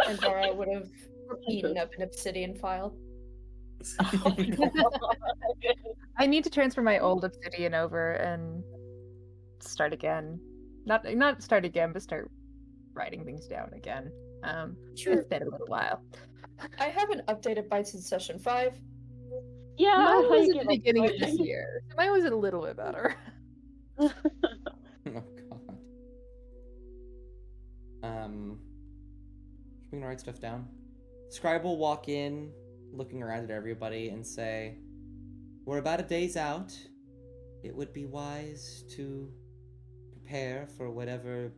And Dara would have eaten up an obsidian file. Oh my God. I need to transfer my old obsidian over and start again. Not start again, but start writing things down again. Sure. It's been a little while. I haven't updated Bites in session 5. Yeah, Mine I was at gave the up beginning of writing. this year. So mine was a little bit better. Oh god. Should we gonna write stuff down? Scribe will walk in, looking around at everybody, and say, "We're about a day's out. It would be wise to prepare for whatever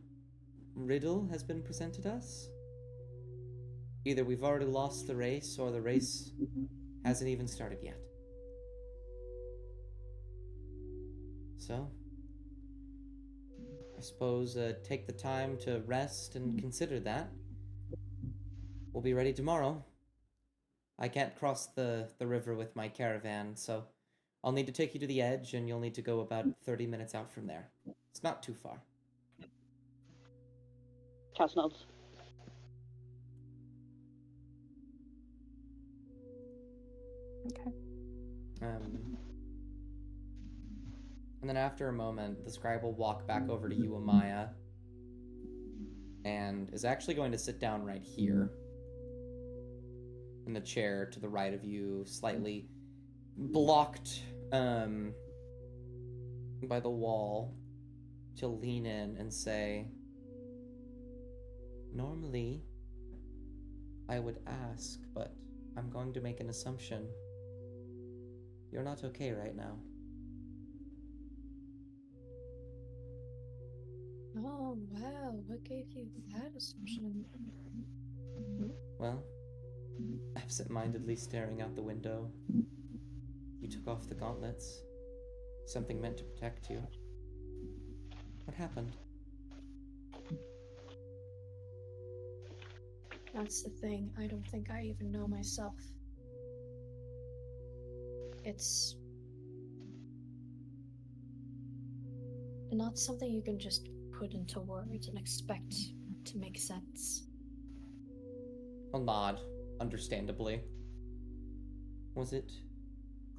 riddle has been presented us. Either we've already lost the race, or the race hasn't even started yet. So, I suppose take the time to rest and consider that. We'll be ready tomorrow. I can't cross the river with my caravan, so I'll need to take you to the edge, and you'll need to go about 30 minutes out from there. It's not too far." Cass nods. Okay. And then after a moment, the scribe will walk back over to you, Amaya, and is actually going to sit down right here in the chair to the right of you, slightly blocked by the wall. She'll lean in and say, "Normally, I would ask, but I'm going to make an assumption. You're not okay right now." Oh, wow. What gave you that assumption? Well, absent-mindedly staring out the window, you took off the gauntlets. Something meant to protect you. What happened? That's the thing. I don't think I even know myself. It's not something you can just put into words and expect to make sense. I'll nod, understandably. Was it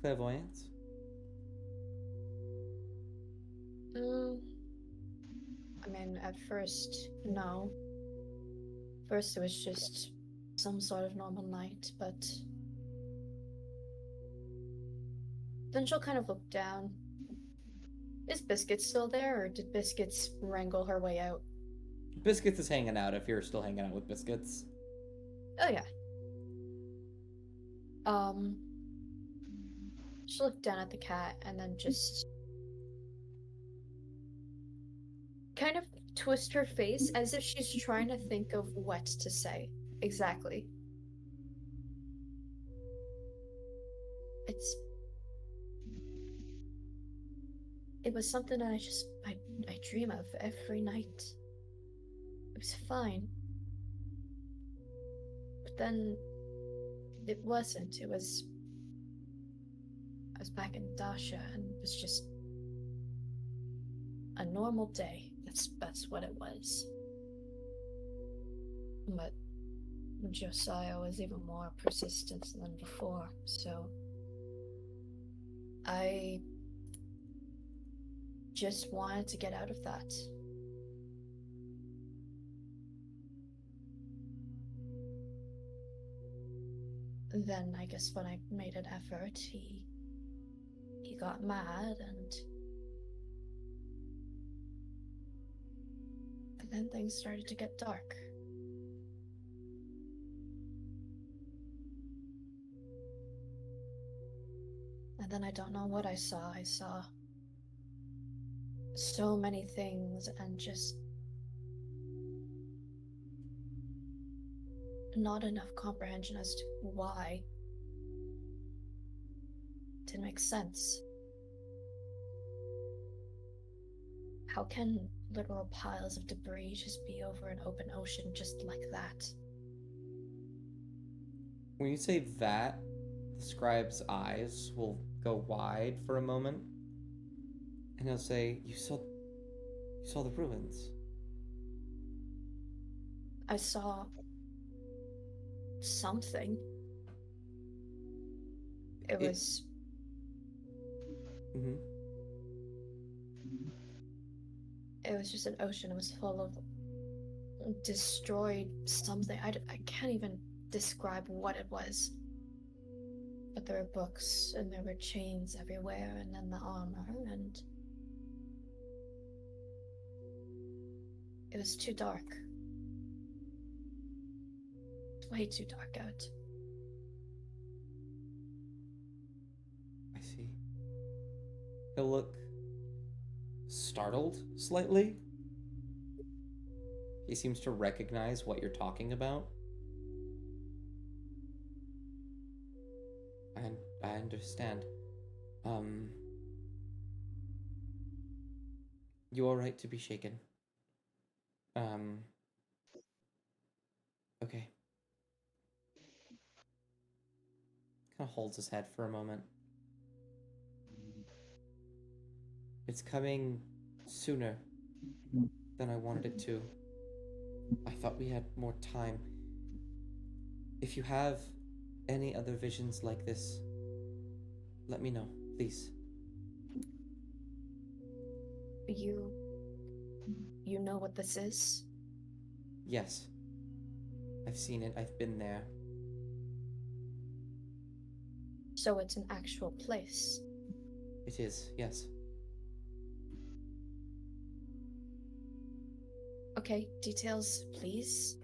clairvoyance? I mean, at first, no. First, it was just some sort of normal night, but then she'll kind of look down. Is Biscuit still there, or did Biscuits wrangle her way out? Biscuits is hanging out if you're still hanging out with Biscuits. Oh, yeah. She'll look down at the cat and then just kind of twist her face as if she's trying to think of what to say. Exactly. It was something that I dream of every night. It was fine. But then it wasn't. I was back in Dasha, and it was just a normal day. That's what it was. But Josiah was even more persistent than before, so I just wanted to get out of that. Then I guess when I made an effort, he got mad and then things started to get dark. And then I don't know what I saw. I saw so many things and just not enough comprehension as to why. Didn't make sense. How can literal piles of debris just be over an open ocean just like that? When you say that, the scribe's eyes will go wide for a moment, and he'll say, You saw the ruins. I saw something. It was Mm-hmm. it was just an ocean. It was full of destroyed something. I can't even describe what it was. But there were books, and there were chains everywhere, and then the armor, and it was too dark. It's way too dark out. I see. He'll look startled slightly. He seems to recognize what you're talking about. And I understand. You are right to be shaken. Okay. Kind of holds his head for a moment. It's coming sooner than I wanted it to. I thought we had more time. If you have any other visions like this, let me know, please. You know what this is? Yes. I've seen it. I've been there. So it's an actual place. It is, yes. Okay, details, please.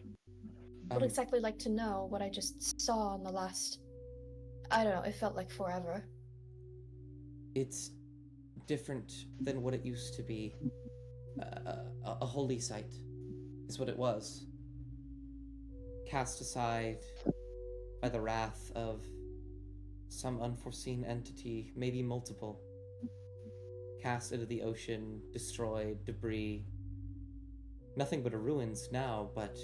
I would exactly like to know what I just saw in the last... I don't know, it felt like forever. It's different than what it used to be. A holy site is what it was. Cast aside by the wrath of some unforeseen entity, maybe multiple. Cast into the ocean, destroyed, debris. Nothing but a ruins now, but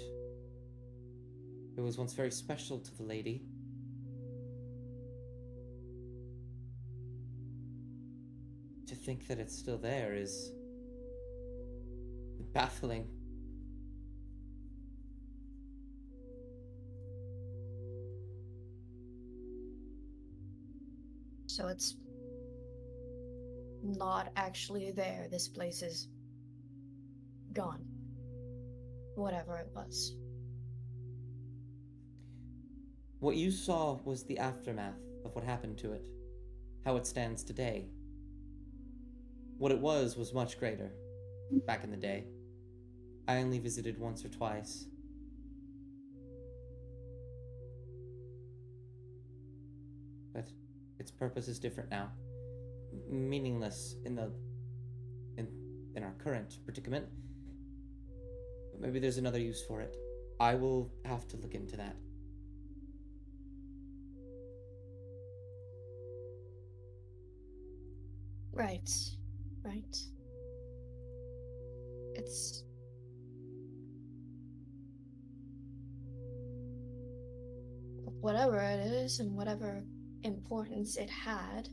it was once very special to the lady. To think that it's still there is baffling. So it's not actually there. This place is gone. Whatever it was. What you saw was the aftermath of what happened to it, how it stands today. What it was much greater back in the day. I only visited once or twice. But its purpose is different now. Meaningless in our current predicament. But maybe there's another use for it. I will have to look into that. Right. It's... whatever it is and whatever importance it had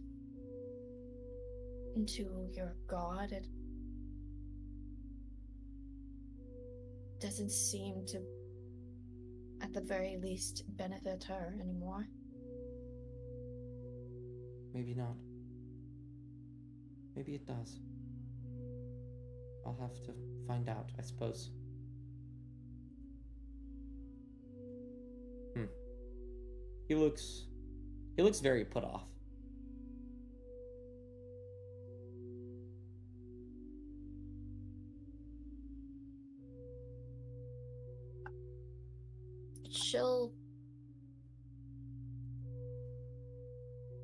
into your god, it doesn't seem to, at at the very least benefit her anymore. Maybe not. Maybe it does. I'll have to find out, I suppose. He looks very put off. She'll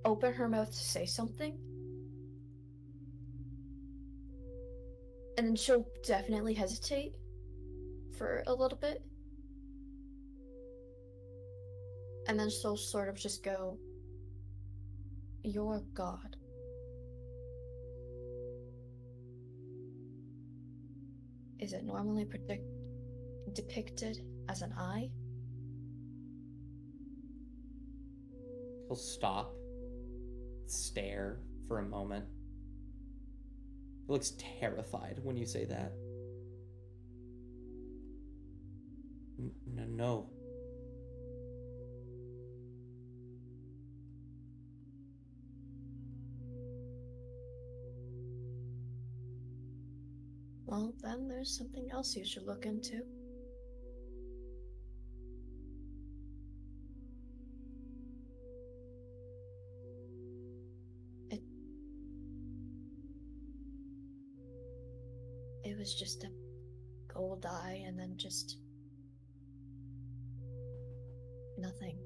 open her mouth to say something, and then she'll definitely hesitate for a little bit, and then she'll sort of just go, "You're God." Is it normally depicted as an eye? He'll stop, stare for a moment. He looks terrified when you say that. No. Well, then there's something else you should look into. It was just a gold eye and then just nothing.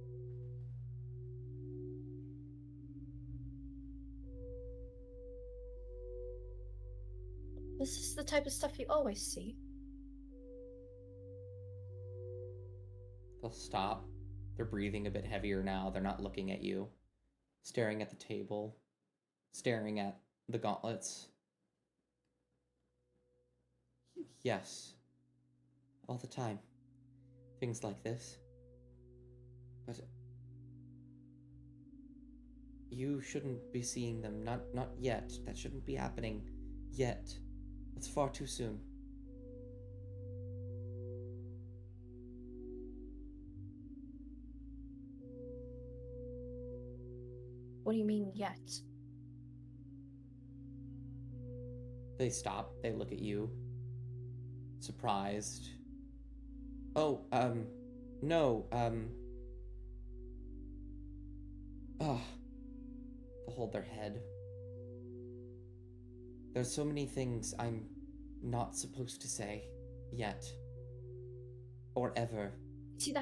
This is the type of stuff you always see. They'll stop. They're breathing a bit heavier now. They're not looking at you. Staring at the table. Staring at the gauntlets. Yes. All the time. Things like this. But you shouldn't be seeing them. Not yet. That shouldn't be happening yet. It's far too soon. What do you mean, yet? They stop. They look at you. Surprised. Oh, no, They'll hold their head. There's so many things I'm not supposed to say yet. Or ever. See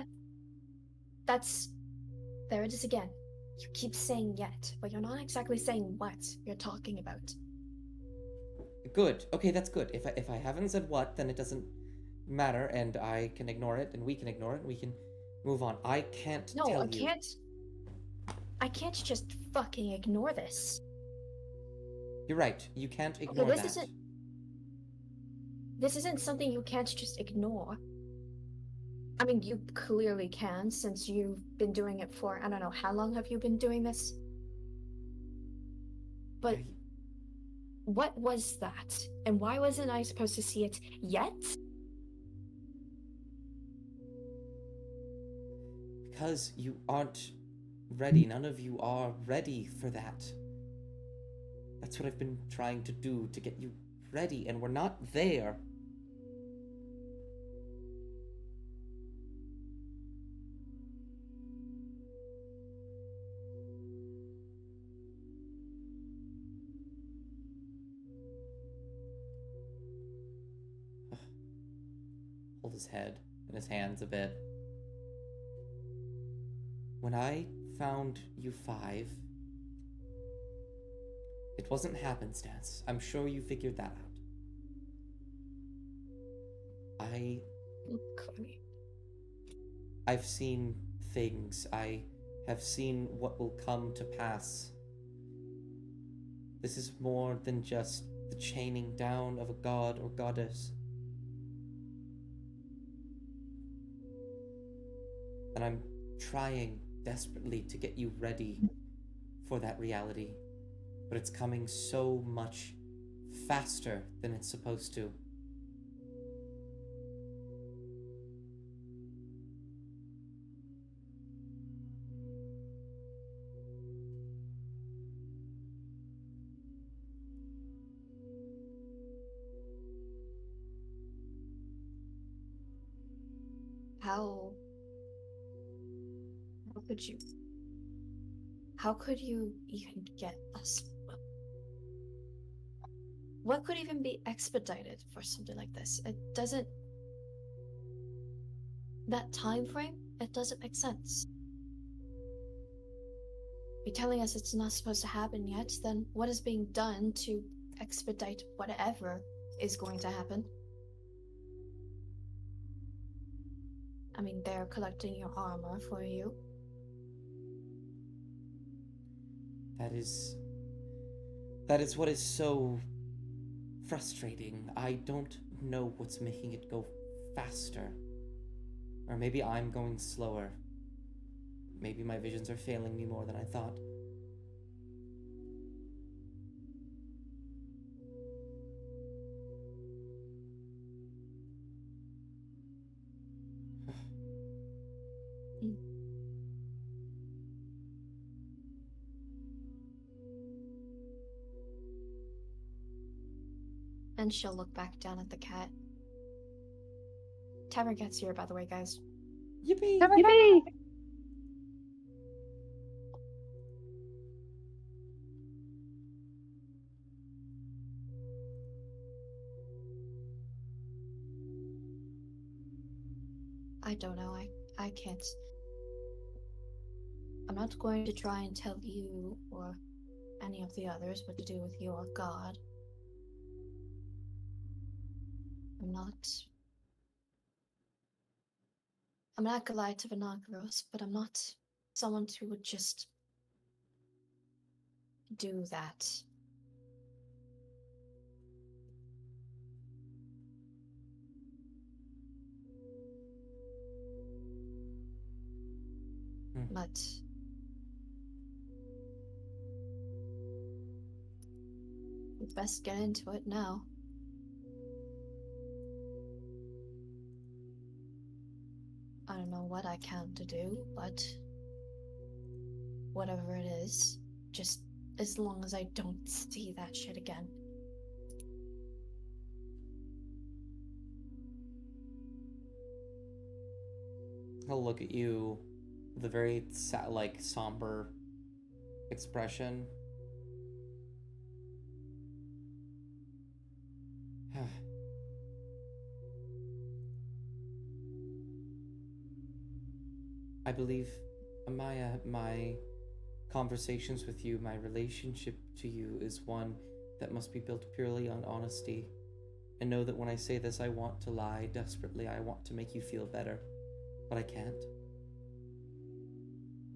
that's there it is again. You keep saying yet, but you're not exactly saying what you're talking about. Good. Okay, that's good. If I haven't said what, then it doesn't matter, and I can ignore it, and we can ignore it, and we can move on. I can't tell you. No, I can't just fucking ignore this. You're right. You can't ignore Okay, that. This isn't something you can't just ignore. I mean, you clearly can, since you've been doing it for, I don't know, how long have you been doing this? But what was that? And why wasn't I supposed to see it yet? Because you aren't ready. None of you are ready for that. That's what I've been trying to do, to get you ready, and we're not there. Hold his head and his hands a bit. When I found you 5, it wasn't happenstance. I'm sure you figured that out. I've seen things. I have seen what will come to pass. This is more than just the chaining down of a god or goddess. And I'm trying desperately to get you ready for that reality. But it's coming so much faster than it's supposed to. how could you? How could you even get us? What could even be expedited for something like this? It doesn't. That time frame, it doesn't make sense. You're telling us it's not supposed to happen yet, then what is being done to expedite whatever is going to happen? I mean, they're collecting your armor for you. That is what is so frustrating. I don't know what's making it go faster. Or maybe I'm going slower. Maybe my visions are failing me more than I thought. And she'll look back down at the cat. Tavern Cat's here, by the way, guys. Yippee! Yippee! I don't know. I can't. I'm not going to try and tell you or any of the others what to do with your god. I'm not acolyte of Anagros, but I'm not someone who would just do that. But we'd best get into it now. I don't know what I count to do, but whatever it is, just as long as I don't see that shit again. He'll look at you with a very somber expression. I believe, Amaya, my conversations with you, my relationship to you is one that must be built purely on honesty. And know that when I say this, I want to lie desperately. I want to make you feel better. But I can't.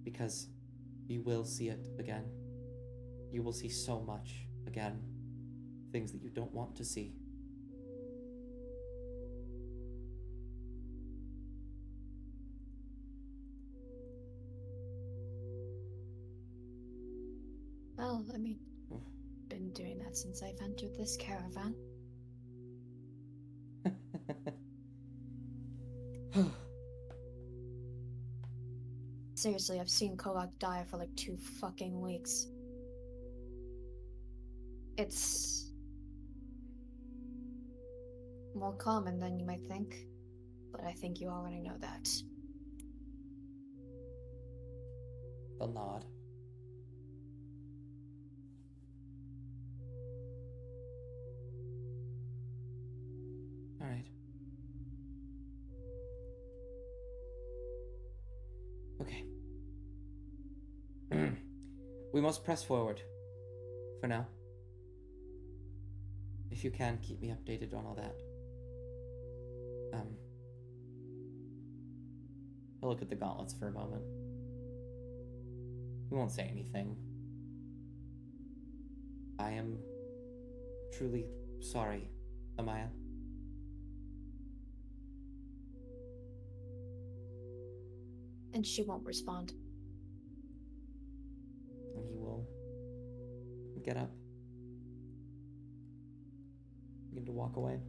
Because you will see it again. You will see so much again. Things that you don't want to see. Well, I mean, been doing that since I've entered this caravan. Seriously, I've seen Kovak die for like 2 fucking weeks. It's more common than you might think, but I think you already know that. They'll nod. All right. Okay. We must press forward. For now. If you can, keep me updated on all that. I'll look at the gauntlets for a moment. He won't say anything. I am truly sorry, Amaya. And she won't respond. And he will get up. Begin to walk away.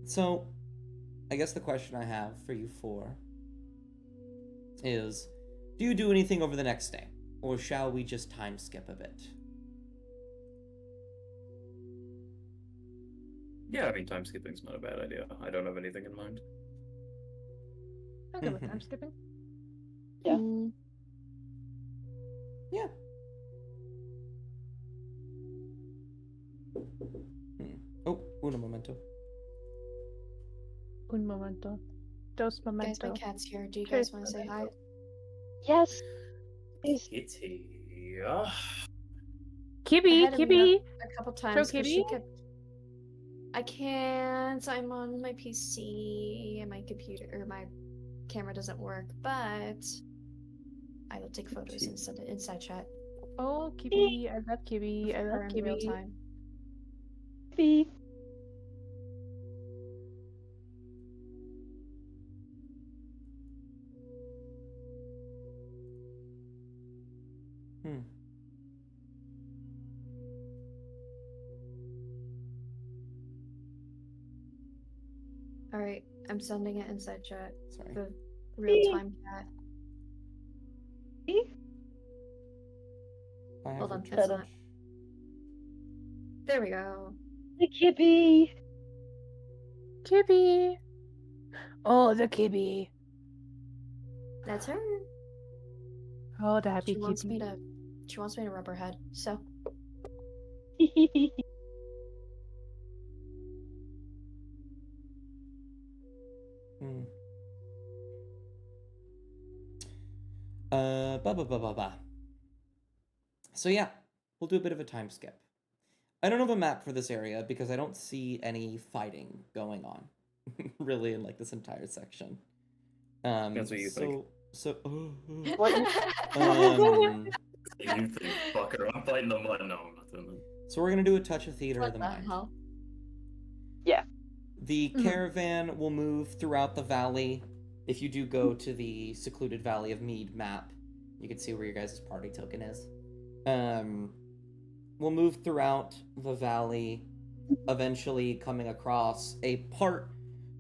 So, I guess the question I have for you four is, do you do anything over the next day? Or shall we just time skip a bit? Yeah, I mean, time skipping's not a bad idea. I don't have anything in mind. I'm good with time Mhm. skipping. Yeah. Yeah. Oh, uno momento. Un momento. Dos Guys, my momento. cat's here. Do you Tres guys want to say hi? Yes. Please. Kitty. I Kibby, had him up Kibby. a couple times because Kibby. she kept. I can't. I'm on my PC and my computer or my camera doesn't work, but I will take photos and send it inside chat Oh, Kibby. I love Kibby. I for love her in real Kibby. time. Be. Hmm. All right, I'm sending it inside chat. Sorry. The real time cat. I have Hold on, returned. it's not. There we go. The Kippy. Kibby. Oh, the Kibby. That's her. Oh, the happy She wants me Kibby. to. She wants me to rub her head. So Hmm. Ba. So yeah, we'll do a bit of a time skip. I don't have a map for this area because I don't see any fighting going on, really, in like this entire section. That's what you think. So. What you- um, You think, fucker, I'm fighting the mud. No, I'm not doing that. so we're gonna do a touch of theater of what the the mind. hell? Yeah. The Mhm. caravan will move throughout the valley. If you do go to the secluded Valley of Mead map, you can see where your guys' party token is. We'll move throughout the valley, eventually coming across a part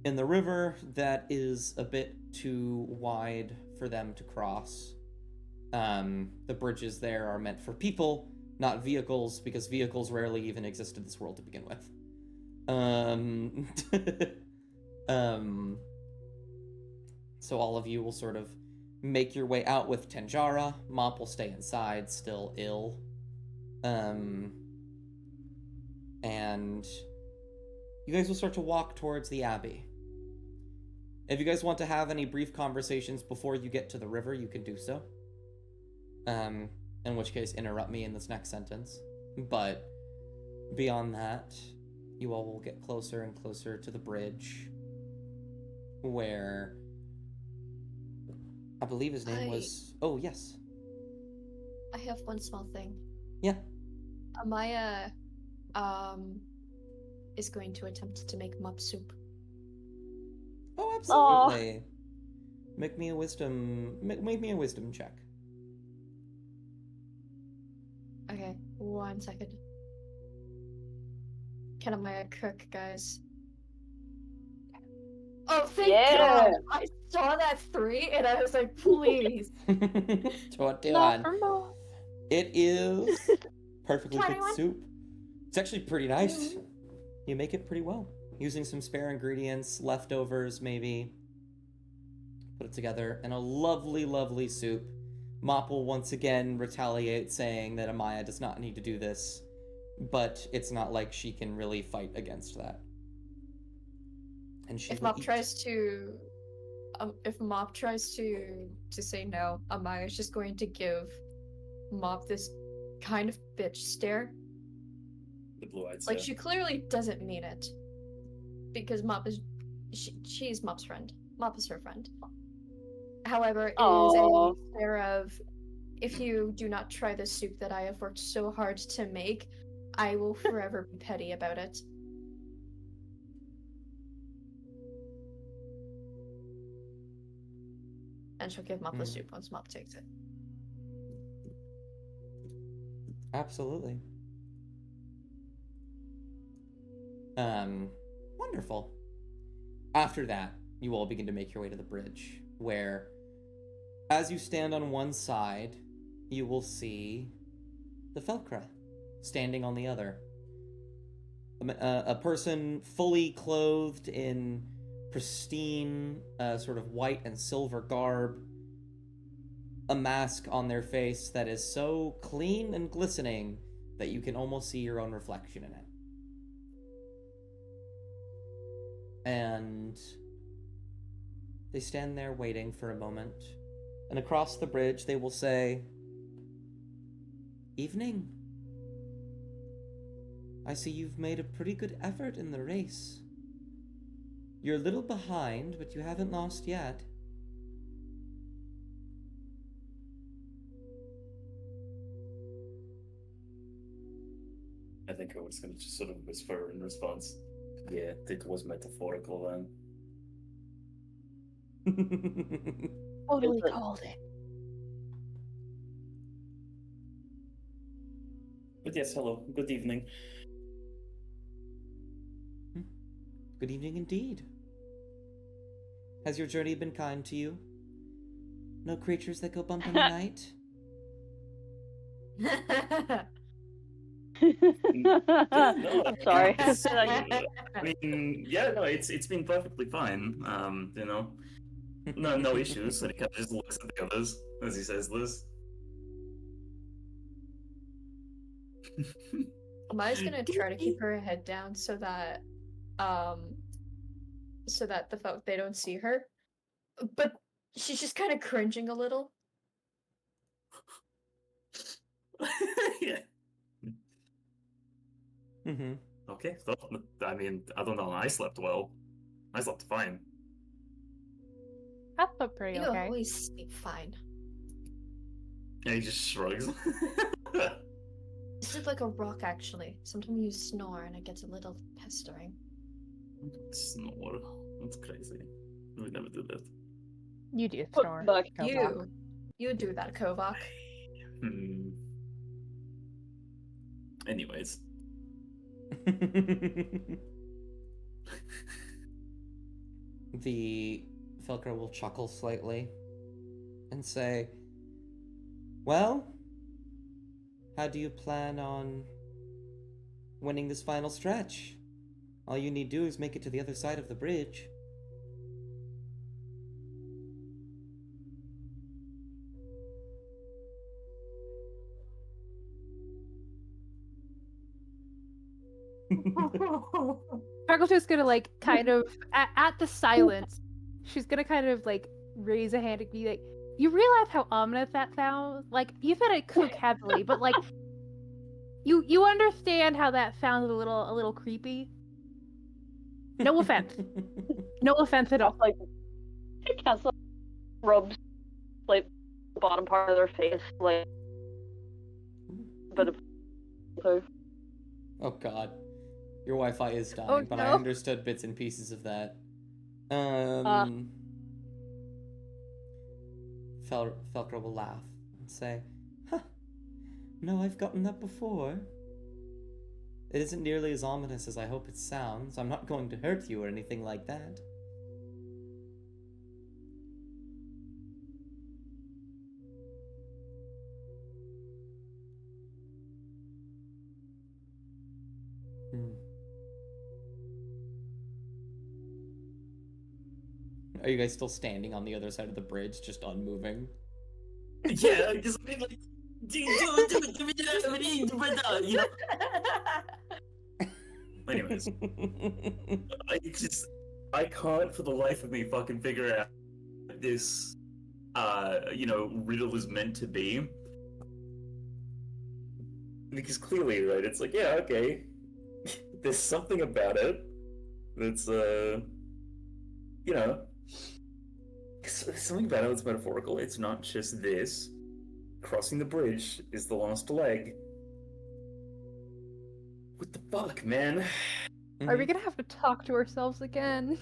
in the river that is a bit too wide for them to cross. The bridges there are meant for people, not vehicles, because vehicles rarely even exist in this world to begin with. So all of you will sort of make your way out with Tanjara. Mop will stay inside, still ill. And you guys will start to walk towards the Abbey. If you guys want to have any brief conversations before you get to the river, you can do so. In which case, interrupt me in this next sentence. But beyond that, you all will get closer and closer to the bridge, where I believe his name was. Oh, yes. I have one small thing. Yeah. Amaya, is going to attempt to make mop soup. Oh, absolutely. Make me a wisdom. Make me a wisdom check. Okay, 1 second. Can Amaya cook, guys? Oh, thank Yeah. God! I saw that 3 and I was like, please. 21. Mom. It is perfectly cooked 21. soup. It's actually pretty nice. You make it pretty well. Using some spare ingredients, leftovers maybe. Put it together in a lovely, lovely soup. Mop will once again retaliate, saying that Amaya does not need to do this, but it's not like she can really fight against that. And she If will Mop eat. tries to, say no, Amaya's just going to give Mop this kind of bitch stare. The blue-eyed Like stare. she clearly doesn't mean it, because Mop is, she's Mop's friend. Mop is her friend. However, it is Aw. a stare of, if you do not try the soup that I have worked so hard to make, I will forever be petty about it. And she'll give Mop the soup once Mop takes it. Absolutely. Wonderful. After that, you all begin to make your way to the bridge, where, as you stand on one side, you will see the Felkra standing on the other. A person fully clothed in pristine, sort of white and silver garb, a mask on their face that is so clean and glistening that you can almost see your own reflection in it. And they stand there waiting for a moment, and across the bridge they will say, "Evening. I see you've made a pretty good effort in the race. You're a little behind, but you haven't lost yet." I think I was going to just sort of whisper in response. Yeah, it was metaphorical then. Totally Is it? called it. But yes, hello. Good evening. Good evening indeed. Has your journey been kind to you? No creatures that go bump in the night? Yeah, no, I'm sorry. I mean, yeah, no, it's been perfectly fine. You know, no issues. And he kind of just looks at the others as he says this. Maya's gonna try to keep her head down so that the folk they don't see her. But she's just kind of cringing a little. Yeah. Mm-hmm. Okay. So, I mean, I don't know. I slept well. I slept fine. I slept pretty You okay. always sleep fine. And he just shrugs. You sleep like a rock, actually. Sometimes you snore and it gets a little pestering. Snore. That's crazy. We would never do that. You do Put snore. back. Kovak. You do that, Kovak. Anyways. The Felker will chuckle slightly and say, "Well, how do you plan on winning this final stretch? All you need to do is make it to the other side of the bridge." Sparkle's just gonna like kind of at the silence, she's gonna kind of like raise a hand and be like, "You realize how ominous that sounds? Like you said it cook heavily, but like you understand how that sounds a little creepy? No offense. No offense at all." Like, Cass like, rubs like the bottom part of their face, like a bit of. Oh god. Your Wi-Fi is dying, Oh, but I no. understood bits and pieces of that. Felker will laugh and say, "Huh, no, I've gotten that before. It isn't nearly as ominous as I hope it sounds. I'm not going to hurt you or anything like that." Are you guys still standing on the other side of the bridge, just unmoving? Yeah, because I mean, like, you know. Anyways, I can't for the life of me fucking figure out what this, riddle is meant to be. Because clearly, right, it's like, yeah, okay, there's something about it that's, something about it that's metaphorical. It's not just this. Crossing the bridge is the last leg. What the fuck, man? Are we gonna have to talk to ourselves again?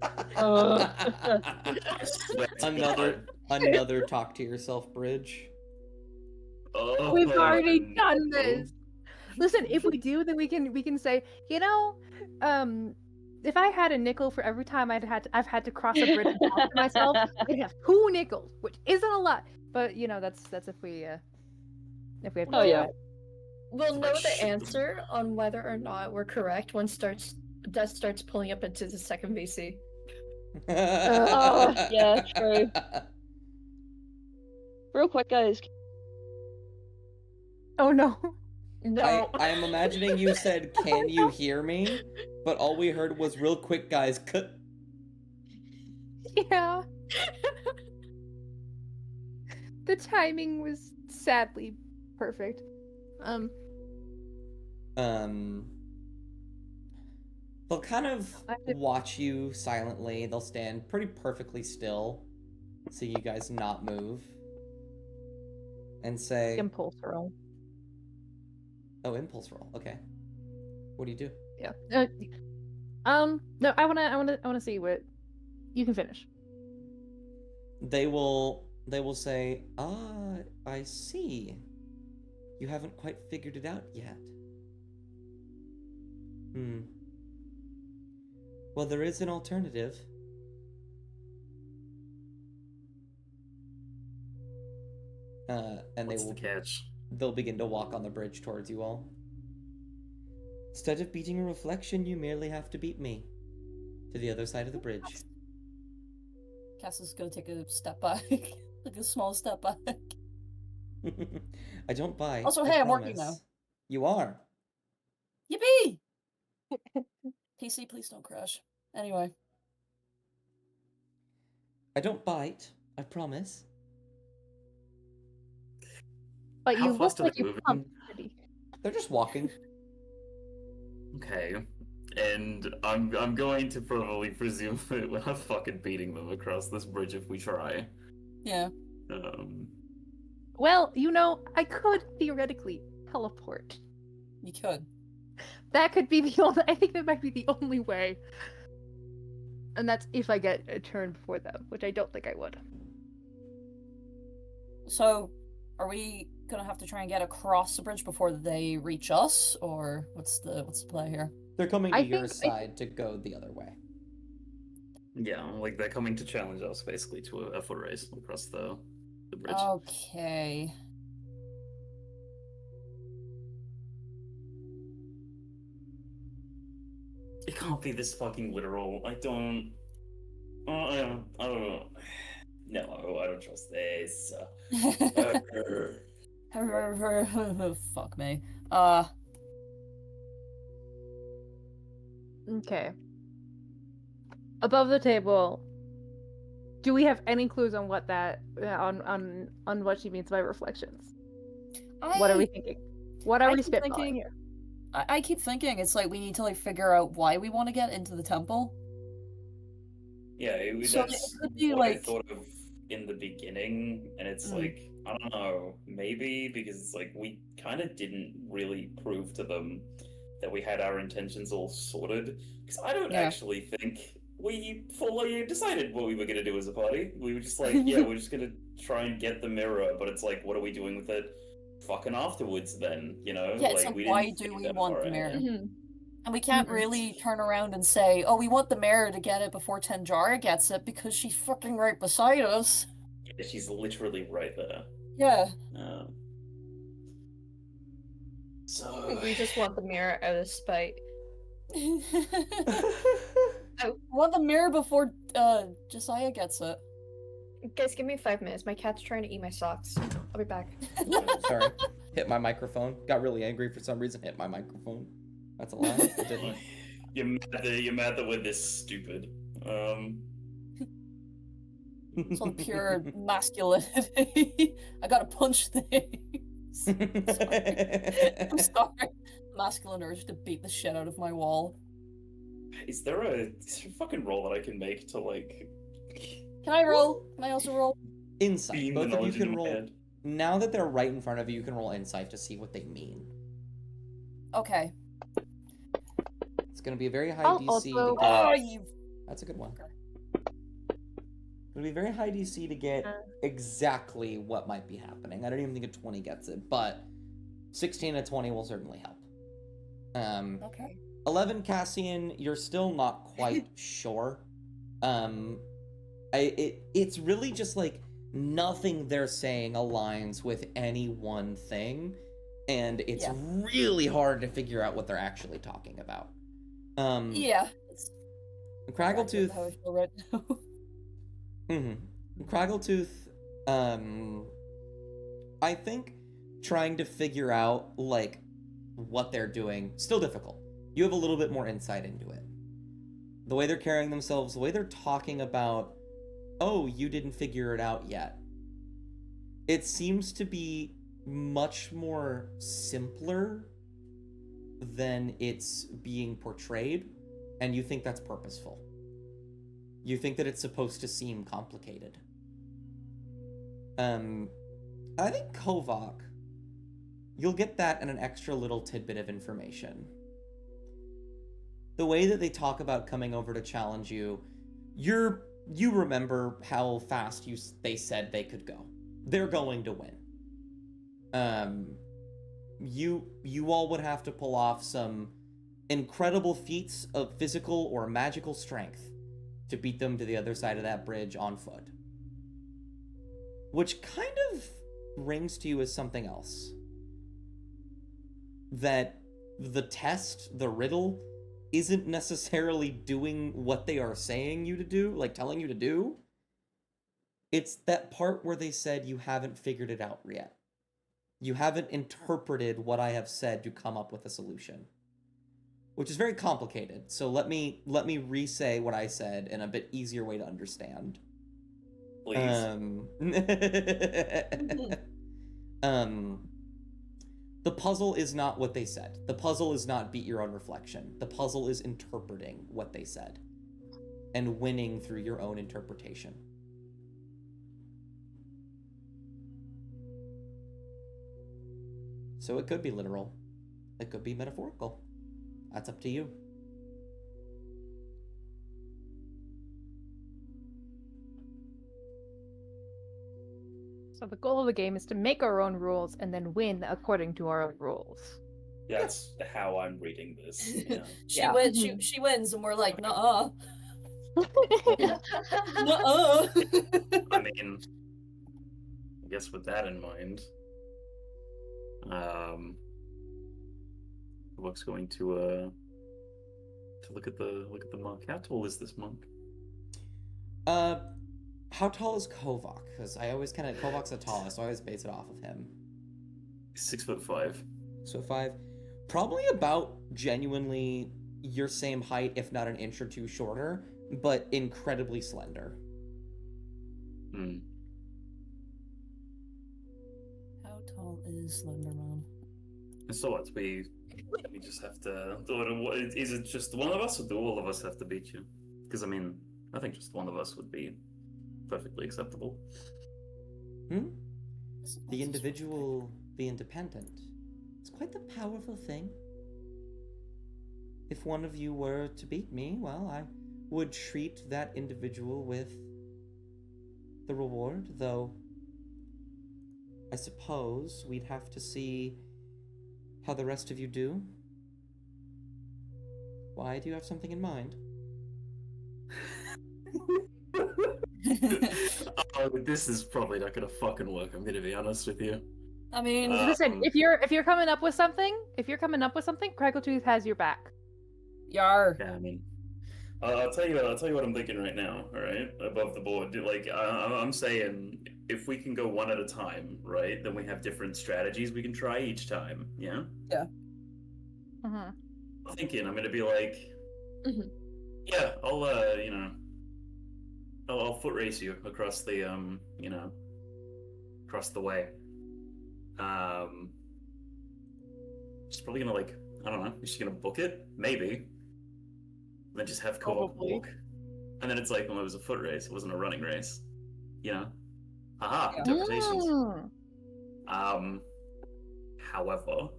I swear to another talk to yourself bridge? God. We've already no. done this. Listen, if we do, then we can say, if I had a nickel for every time I've had to cross a bridge and talk to myself, I'd have 2 nickels, which isn't a lot. But that's if we have to Oh do yeah. it. We'll know the Shit. answer on whether or not we're corrent once Dust starts pulling up into the second VC. Oh, yeah, true. Real quick, guys. Oh no. No. I am imagining you said, "Can you hear me?" But all we heard was, "Real quick, guys." Yeah. The timing was sadly perfect. They'll kind of I did- watch you silently. They'll stand pretty perfectly still, so you guys not move, and say, Impulse roll. "Oh, impulse roll. Okay. What do you do?" Yeah. No, I wanna see what you can finish. They will say, "Ah, I see. You haven't quite figured it out yet." Well, there is an alternative. And What's the catch? they'll begin to walk on the bridge towards you all. Instead of beating a reflection, you merely have to beat me to the other side of the bridge. Cass is gonna take a step back, like a small step back. I don't bite. Also, I hey, I'm working promise. now. You are. Yippee! PC, please don't crash. Anyway. I don't bite. I promise. But How you fast look are like they you're moving? pumped. Pretty. They're just walking. Okay. And I'm going to probably presume that we're not fucking beating them across this bridge if we try. Yeah. Well, I could theoretically teleport. You could. That could be the only. I think that might be the only way. And that's if I get a turn before them, which I don't think I would. So, are we gonna have to try and get across the bridge before they reach us, or what's the play here? They're coming to I your think- side to go the other way. Yeah, like they're coming to challenge us basically to a foot race across the bridge. Okay. It can't be this fucking literal. I don't. I don't know. No, I don't trust this. Fuck me. Okay. Above the table, do we have any clues on what that on what she means by reflections? What are we thinking? What are I we keep spitballing thinking- here? I keep thinking it's like we need to figure out why we want to get into the temple. Yeah, So that's it could be what I like- thought of in the beginning, and it's like, I don't know, maybe because it's like we kind of didn't really prove to them that we had our intentions all sorted. Because I don't Yeah. actually think we fully decided what we were going to do as a party. We were just like, yeah, we're just going to try and get the mirror, but it's like, what are we doing with it fucking afterwards then, you know? Yeah, it's like, we why didn't do think we that want far the mirror? ahead. Mhm. And we can't really turn around and say, oh, we want the mirror to get it before Tanjara gets it because she's fucking right beside us. Yeah, she's literally right there. Yeah. So We just want the mirror out of spite. I want the mirror before Josiah gets it. Guys, give me 5 minutes. My cat's trying to eat my socks. I'll be back. Sorry. Hit my microphone. Got really angry for some reason. Hit my microphone. That's a lie. It didn't. You're mad that we're this stupid. It's all pure masculinity. I gotta punch things. I'm sorry. Masculine urge to beat the shit out of my wall. Is there a fucking roll that I can make to like Can I roll? Can I also roll? Insight. beam the Both of you knowledge can into my roll. head? Now that they're right in front of you, you can roll insight to see what they mean. Okay. It's going to be a very high I'll DC to also- get. Oh, you. That's a good one. Okay. It'll be very high DC to get Uh. exactly what might be happening. I don't even think a 20 gets it, but 16 and 20 will certainly help. Okay. 11 Cassian, you're still not quite sure. It's really just like nothing they're saying aligns with any one thing, and it's Yeah. really hard to figure out what they're actually talking about. Yeah. It's Craggletooth. how I feel right now. Craggletooth, I think trying to figure out, like, what they're doing, still difficult. You have a little bit more insight into it. The way they're carrying themselves, the way they're talking about, oh, you didn't figure it out yet. It seems to be much more simpler than it's being portrayed, and you think that's purposeful. You think that it's supposed to seem complicated. I think Kovak, you'll get that and an extra little tidbit of information. The way that they talk about coming over to challenge you, you remember how fast they said they could go. They're going to win. You all would have to pull off some incredible feats of physical or magical strength to beat them to the other side of that bridge on foot. Which kind of rings to you as something else. That the test, the riddle, isn't necessarily doing what they are saying you to do, like telling you to do. It's that part where they said you haven't figured it out yet. You haven't interpreted what I have said to come up with a solution. Which is very complicated, so let me re-say what I said in a bit easier way to understand. Please. The puzzle is not what they said. The puzzle is not beat your own reflection. The puzzle is interpreting what they said and winning through your own interpretation. So it could be literal. It could be metaphorical. That's up to you. So the goal of the game is to make our own rules and then win according to our own rules. That's how I'm reading this. Yeah. She wins. She wins, and we're like, nuh-uh. Nuh-uh. I mean, I guess with that in mind, Book's going to look at the monk. How tall is this monk? How tall is Kovak? Because Kovak's the tallest, so I always base it off of him. 6'5". So 5. Probably about genuinely your same height, if not an inch or two shorter, but incredibly slender. Hmm. How tall is Slenderman? So what? We just have to. Is it just one of us, or do all of us have to beat you? Because I mean, I think just one of us would be perfectly acceptable. The individual be independent. It's quite the powerful thing. If one of you were to beat me, well, I would treat that individual with the reward, though I suppose we'd have to see how the rest of you do. Why, do you have something in mind? Oh, this is probably not gonna fucking work. I'm gonna be honest with you. I mean, Listen, if you're coming up with something, Craggletooth has your back. yar. Yeah, I mean, I'll tell you what I'm thinking right now. All right, above the board, like I'm saying, if we can go one at a time, right, then we have different strategies we can try each time. Yeah. Yeah. Mm-hmm. I'm thinking I'm gonna be like, Mhm. yeah, I'll foot race you across the across the way. Just probably gonna like, I don't know, just gonna book it, maybe. And then just have Kovak Probably. walk. And then it's like, well, it was a foot race, it wasn't a running race. You know? Haha, Yeah. interpretations. Mm. However,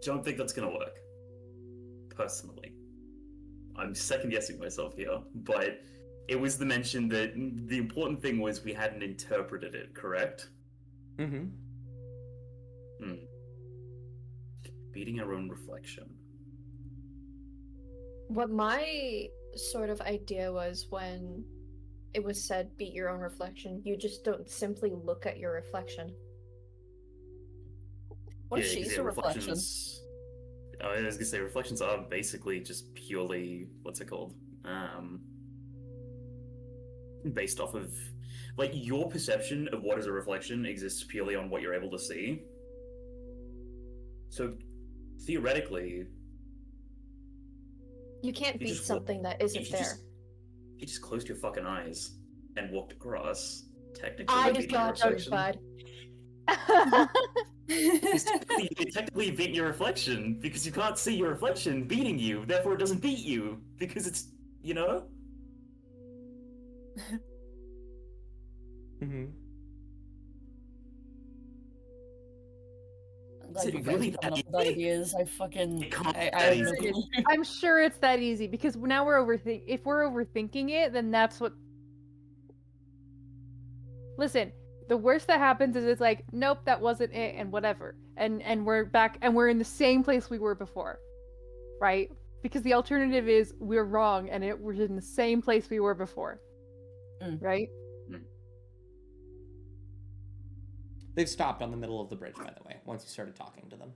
don't think that's gonna work. Personally. I'm second guessing myself here, but it was the mention that the important thing was we hadn't interpreted it, correct? Mm-hmm. Beating our own reflection. What my sort of idea was when it was said, beat your own reflection, you just don't simply look at your reflection. What if Yeah, 'cause she's yeah, a reflection? I was gonna say reflections are basically just purely what's it called? Based off of like your perception of what is a reflection exists purely on what you're able to see. So theoretically, You can't you beat just something that if isn't you there. just if you just closed your fucking eyes and walked across, technically I you're just beating your got those, reflection. bud. You technically beat your reflection because you can't see your reflection beating you, therefore it doesn't beat you because it's Mm-hmm. I'm glad it you guys really are coming that up with easy? ideas. I fucking It can't be I that have easy. no clue. I'm sure it's that easy because now we're if we're overthinking it, then that's what. Listen, the worst that happens is it's like, nope, that wasn't it, and whatever, and we're back and we're in the same place we were before, right? Because the alternative is we're wrong and we're in the same place we were before, right? They've stopped on the middle of the bridge, by the way, once you started talking to them.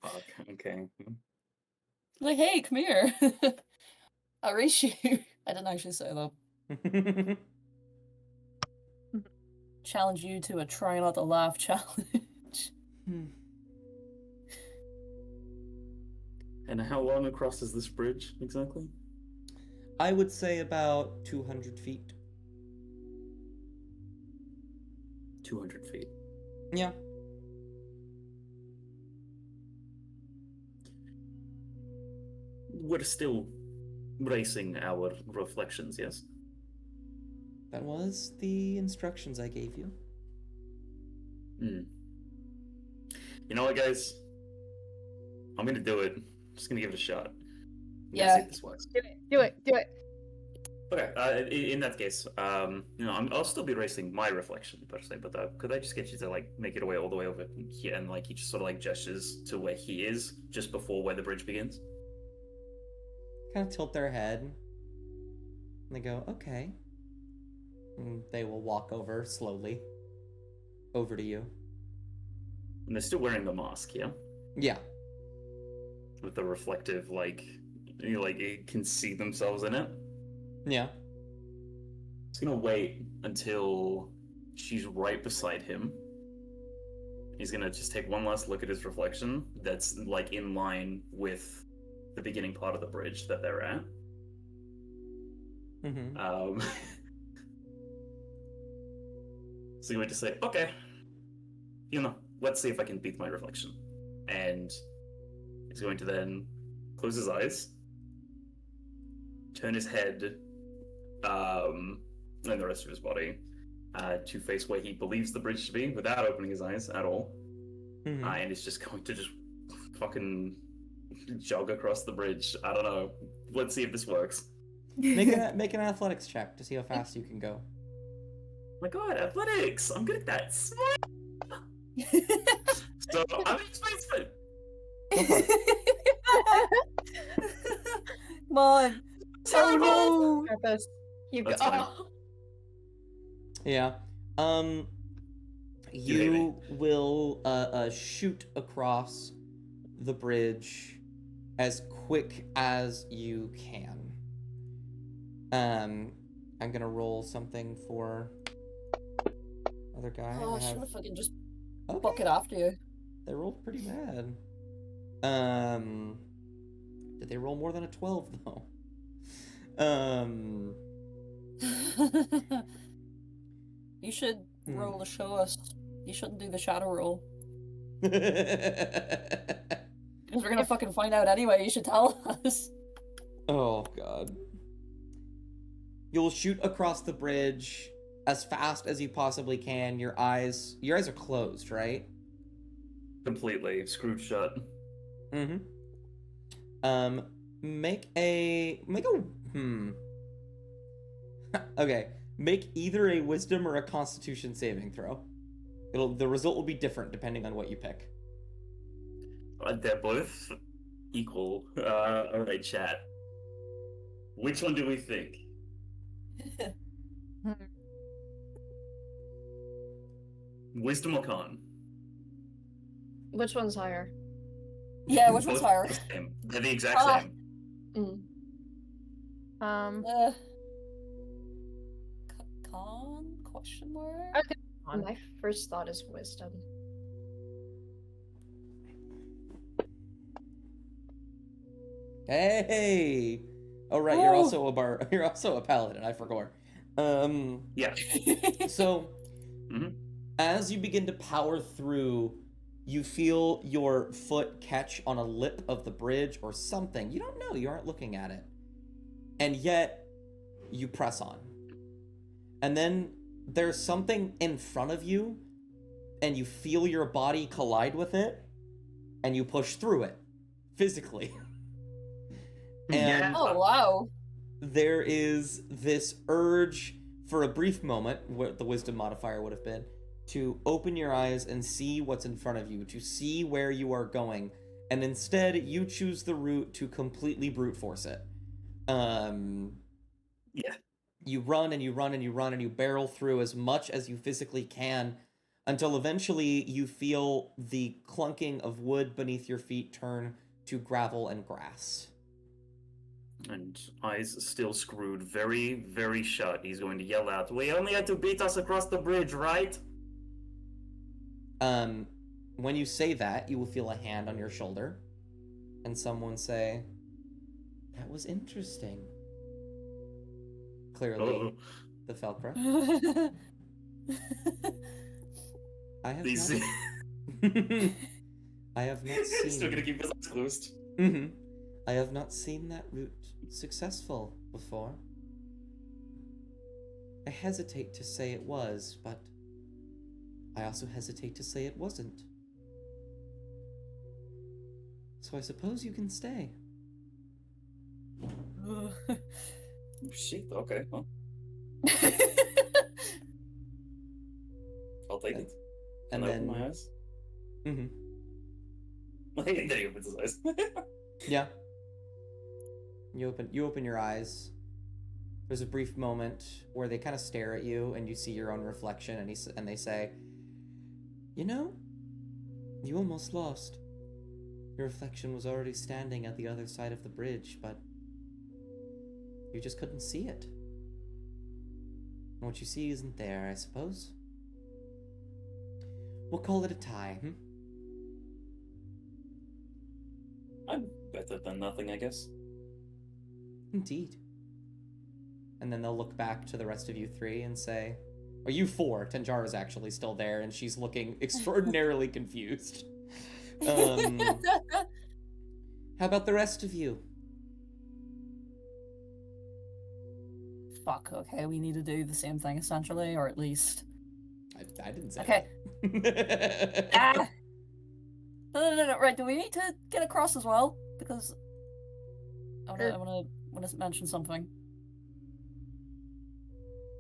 Fuck, okay. Like, hey, come here. I'll race you. I didn't actually say that. Challenge you to a try not to laugh challenge. And how long across is this bridge exactly? I would say about 200 feet. 200 feet. Yeah. We're still racing our reflections, yes? That was the instructions I gave you. You know what, guys? I'm gonna do it. Just gonna give it a shot. Yeah. See if this works. Do it. Okay. In that case, I'll still be racing my reflection per se, but could I just get you to like make it away all the way over here, and like he just sort of like gestures to where he is just before where the bridge begins? Kind of tilt their head. And they go, okay. And they will walk over slowly. Over to you. And they're still wearing the mask, yeah? Yeah. With the reflective, like it can see themselves in it. Yeah. It's gonna wait until she's right beside him. He's gonna just take one last look at his reflection that's like in line with the beginning part of the bridge that they're at. Mm-hmm. So you're going to say, okay, let's see if I can beat my reflection. And he's going to then close his eyes, turn his head, and the rest of his body, to face where he believes the bridge to be without opening his eyes at all. Mm-hmm. And he's just going to just fucking jog across the bridge. I don't know. Let's see if this works. Make an athletics check to see how fast you can go. My god, athletics! I'm good at that. So I'm in spaceman. Go for it. Come on. Oh no! Purpose. You go. That's fine. Yeah. hate You will shoot across the bridge as quick as you can. I'm gonna roll something for other guy. Oh, I I should have... have fucking just Okay. bucket after you. They rolled pretty bad. Did they roll more than a 12 though? You should roll to show us. You shouldn't do the shadow roll. Because we're gonna fucking find out anyway. You should tell us. Oh god. You'll shoot across the bridge as fast as you possibly can. Your eyes are closed, right? Completely screwed shut. Mm-hmm. Make a Okay. Make either a wisdom or a constitution saving throw. The result will be different depending on what you pick. They're both equal. Alright, chat. Which one do we think? Wisdom or con? Which one's higher? Yeah, which one's Both higher? the same. They're the exact Ah. same. Um, Con? Question mark? okay. on. My first thought is wisdom. Hey. Oh right, Ooh. you're also a bar. You're also a paladin. I forgot. Yeah. So, Mhm. as you begin to power through, you feel your foot catch on a lip of the bridge or something. You don't know. You aren't looking at it, and yet you press on. And then there's something in front of you, and you feel your body collide with it, and you push through it physically. And Oh, wow. there is this urge for a brief moment, what the wisdom modifier would have been, to open your eyes and see what's in front of you, to see where you are going, and instead you choose the route to completely brute force it. Yeah. You run and you run and you run and you barrel through as much as you physically can until eventually you feel the clunking of wood beneath your feet turn to gravel and grass. And eyes still screwed very, very shut. He's going to yell out, "We only had to beat us across the bridge, right?" When you say that, you will feel a hand on your shoulder, and someone say, "That was interesting." Clearly, Oh, the Felcra. I have these. not. I have not seen. Still gonna keep his eyes closed. I have not seen that route successful before. I hesitate to say it was, but I also hesitate to say it wasn't. So I suppose you can stay. Shit, okay, well, I'll take it. Can And I open then, my eyes? mm-hmm. There he opens his eyes. Yeah. You open your eyes. There's a brief moment where they kind of stare at you, and you see your own reflection, and they say, "You know, you almost lost. Your reflection was already standing at the other side of the bridge, but you just couldn't see it. And what you see isn't there, I suppose. We'll call it a tie, I'm better than nothing, I guess. Indeed." And then they'll look back to the rest of you three and say, or you four, Tanjara's actually still there, and she's looking extraordinarily confused. How about the rest of you? Fuck, okay, we need to do the same thing essentially, or at least... I didn't say Okay. that. Ah! No, right, do we need to get across as well? Because... I wanna mention something.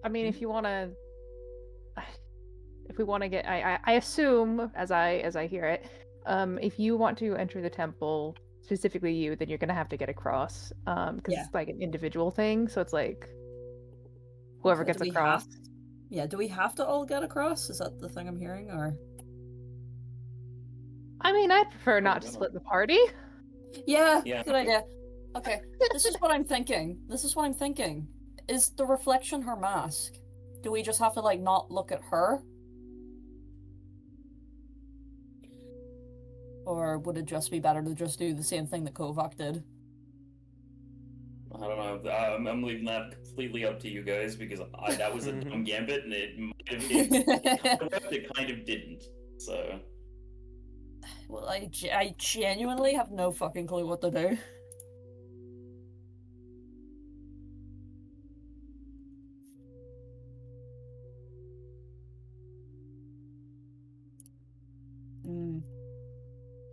I mean, if you want to, if we want to get, I assume as I hear it, if you want to enter the temple, specifically you, then you're gonna have to get across, because Yeah. it's like an individual thing. So it's like whoever So gets do we across. Yeah, do we have to all get across? Is that the thing I'm hearing, or? I mean, I'd prefer not to no. split the party. Yeah, Yeah. good idea. Okay, this is what I'm thinking. Is the reflection her mask? Do we just have to, like, not look at her? Or would it just be better to just do the same thing that Kovac did? I don't know. I'm leaving that completely up to you guys because that was a dumb gambit and it might have it kind of didn't. So. Well, I genuinely have no fucking clue what to do.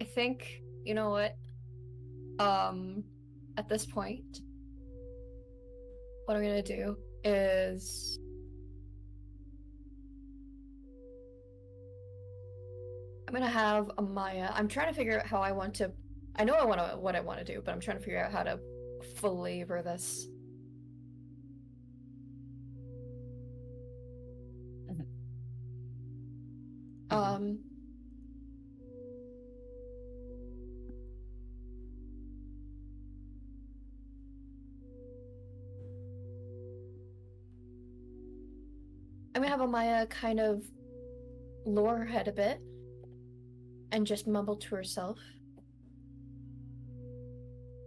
I think, you know what? At this point, what I'm gonna do is I'm gonna have a Maya. I'm trying to figure out how I want to. I know what I want to do, but I'm trying to figure out how to flavor this. I'm gonna have Amaya kind of lower her head a bit and just mumble to herself.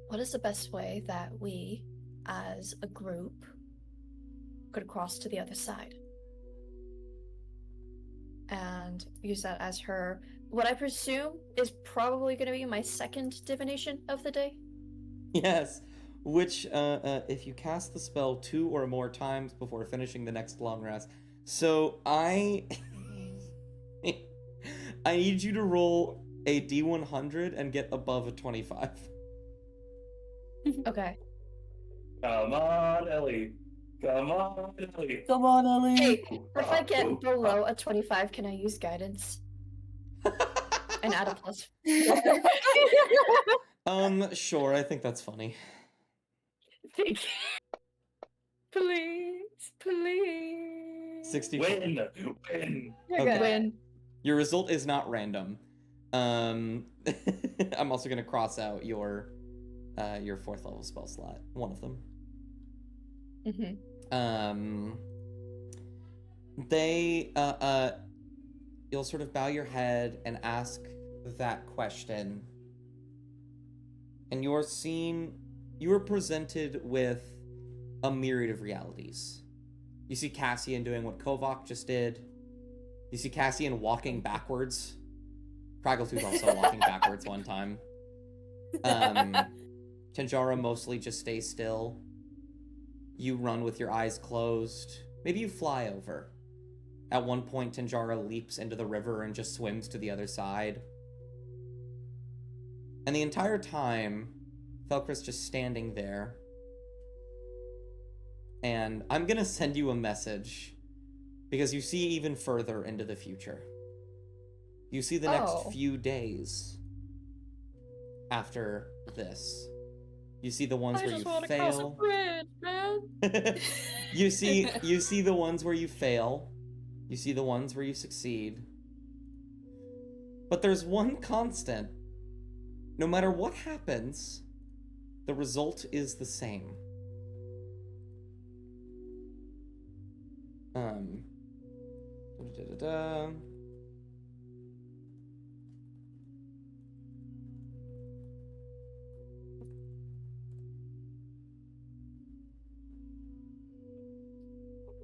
What is the best way that we, as a group, could cross to the other side? And use that as her, what I presume is probably going to be my second divination of the day. Yes, which, if you cast the spell 2 or more times before finishing the next long rest. So I need you to roll a D100 and get above a 25. Okay. Come on, Ellie. Come on, Ellie. Come on, Ellie. Hey, if I get below a 25, can I use guidance? And add a plus? Sure, I think that's funny. Thank you. Please, please. 64. Win. You're Okay. good. Win. Your result is not random. I'm also gonna cross out your 4th level spell slot. One of them. Mm-hmm. You'll sort of bow your head and ask that question. And you are presented with a myriad of realities. You see Cassian doing what Kovac just did. You see Cassian walking backwards. Praggletooth also walking backwards one time. Tanjara mostly just stays still. You run with your eyes closed. Maybe you fly over. At one point, Tanjara leaps into the river and just swims to the other side. And the entire time, Felkra's just standing there. And I'm gonna send you a message because you see even further into the future. You see the next few days after this. You see the ones where you fail. Cross a bridge, man. you see the ones where you fail. You see the ones where you succeed. But there's one constant. No matter what happens, the result is the same.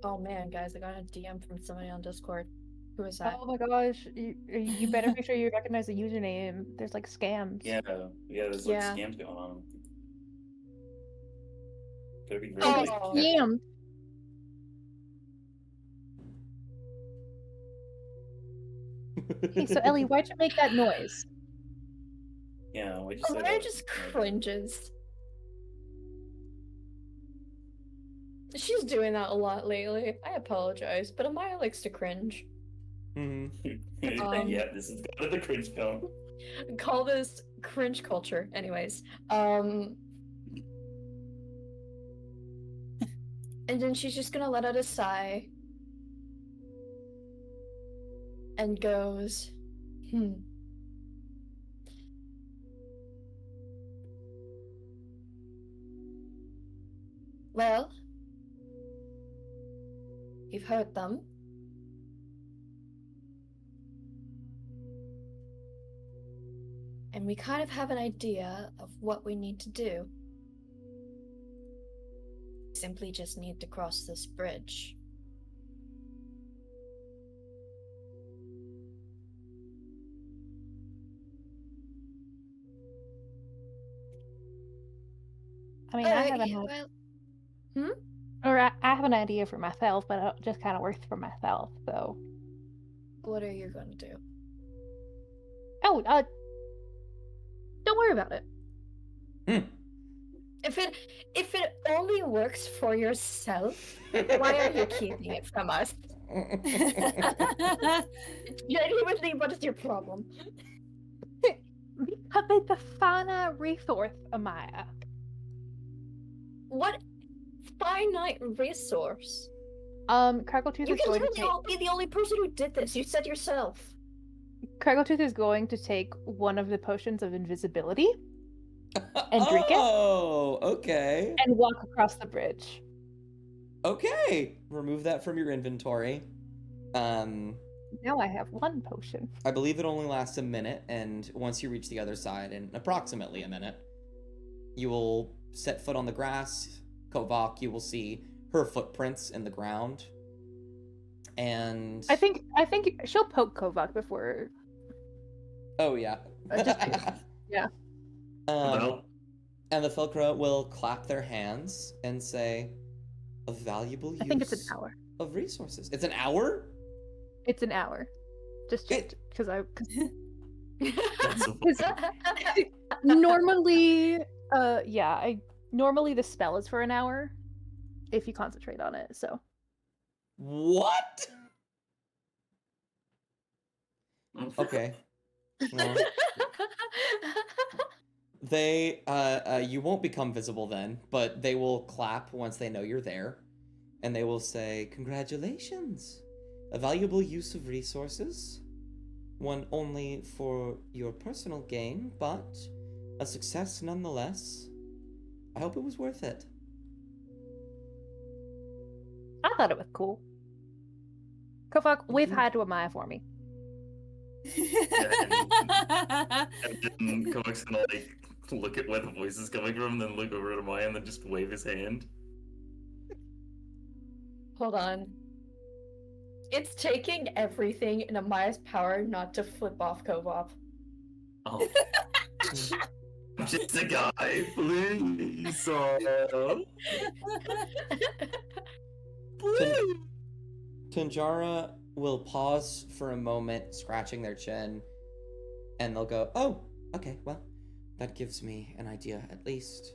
Oh man, guys, I got a DM from somebody on Discord. Who is that? Oh my gosh, you better make sure you recognize the username. There's like scams. Yeah, there's Yeah. like scams going on. Gotta be Oh, really Oh. Scam. Hey, so Ellie, why'd you make that noise? Yeah, why'd you say Amaya that? just cringes. She's doing that a lot lately. I apologize, but Amaya likes to cringe. Mm-hmm. Yeah, this is kind of the cringe film. Call this cringe culture, anyways. And then she's just gonna let out a sigh and goes, Well, you've heard them. And we kind of have an idea of what we need to do. We simply just need to cross this bridge. I mean, I haven't had, or I have an idea for myself, but it just kind of works for myself. So, what are you going to do? oh, don't worry about it. If it only works for yourself, why are you keeping it from us? Genuinely, what is your problem? Because it's a finite resource, Amaya. What finite resource? Craggletooth You is can going to literally not be the only person who did this. You said yourself. Craggletooth is going to take one of the potions of invisibility and drink it. Oh, okay. And walk across the bridge. Okay, remove that from your inventory. Now I have 1 potion. I believe it only lasts a minute, and once you reach the other side in approximately a minute, you will set foot on the grass. Kovak, you will see her footprints in the ground. And I think she'll poke Kovac before. oh yeah. Just yeah. Well, And the Filkra will clap their hands and say, "A valuable use I think it's an hour. of resources." It's an hour? It's an hour. Just It- because I. that's a- Is normally, normally the spell is for an hour, if you concentrate on it. So What? Okay. Well, they you won't become visible then, but they will clap once they know you're there, and they will say, "Congratulations. A valuable use of resources. One only for your personal gain, but a success nonetheless. I hope it was worth it." I thought it was cool. Kovac, wave Mhm. hi to Amaya for me. And then Kovak's gonna like look at where the voice is coming from, then look over at Maya, and then just wave his hand. Hold on. It's taking everything in Amaya's power not to flip off Kovop. Oh. Just a guy, please. Oh. Please. Tanjara will pause for a moment, scratching their chin, and they'll go, "Oh, okay, well, that gives me an idea at least."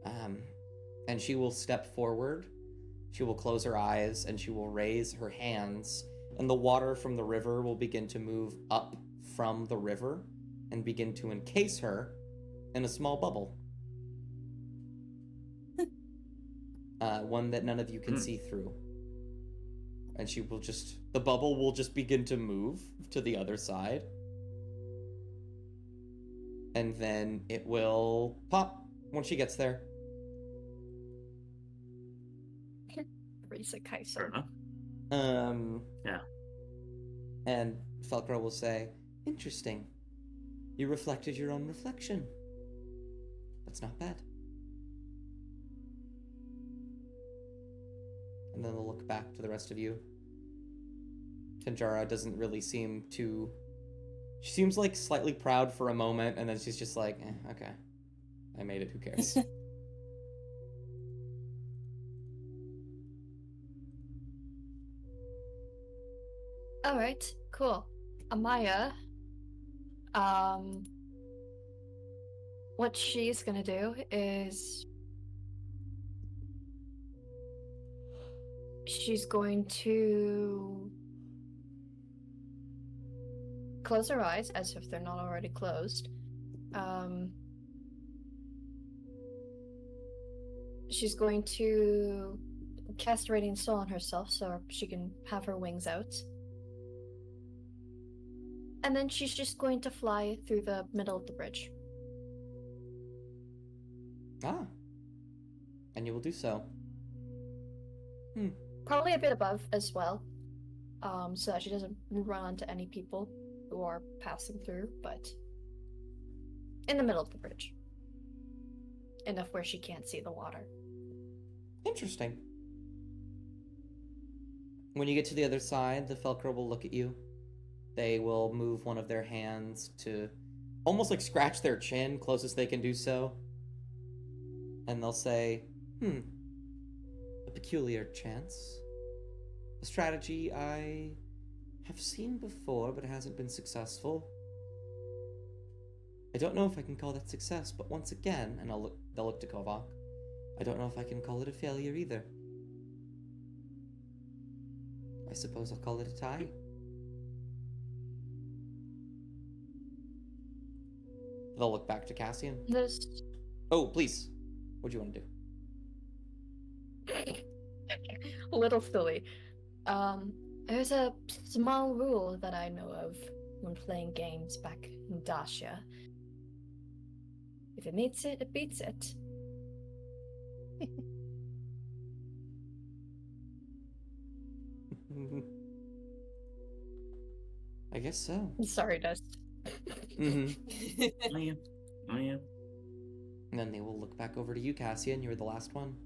And she will step forward, she will close her eyes, and she will raise her hands, and the water from the river will begin to move up from the river and begin to encase her in a small bubble. One that none of you can see through. And she will the bubble will just begin to move to the other side. And then it will pop when she gets there. Risa Fair Kaisen. enough. Yeah. And Felkra will say, "Interesting. You reflected your own reflection. That's not bad." And then they'll look back to the rest of you. Tanjara doesn't really seem to... She seems like slightly proud for a moment, and then she's just like, okay. I made it, who cares? Alright, cool. Amaya, what she's gonna do is she's going to close her eyes as if they're not already closed. She's going to cast Radiant Soul on herself so she can have her wings out. And then she's just going to fly through the middle of the bridge. Ah. And you will do so. Probably a bit above as well, so that she doesn't run onto any people who are passing through, but in the middle of the bridge. Enough where she can't see the water. Interesting. When you get to the other side, the Felkra will look at you. They will move one of their hands to almost like scratch their chin, closest they can do so. And they'll say, a peculiar chance. A strategy I have seen before, but hasn't been successful. I don't know if I can call that success, but once again, and they'll look to Kovak, I don't know if I can call it a failure either. I suppose I'll call it a tie. They'll look back to Cassian. There's Oh, please. What do you want to do? a little silly. There's a small rule that I know of when playing games back in Dacia. If it meets it, it beats it. I guess so. Sorry, Dust. Mm-hmm. Oh yeah. Oh yeah. And then they will look back over to you, Cassian. You're the last one.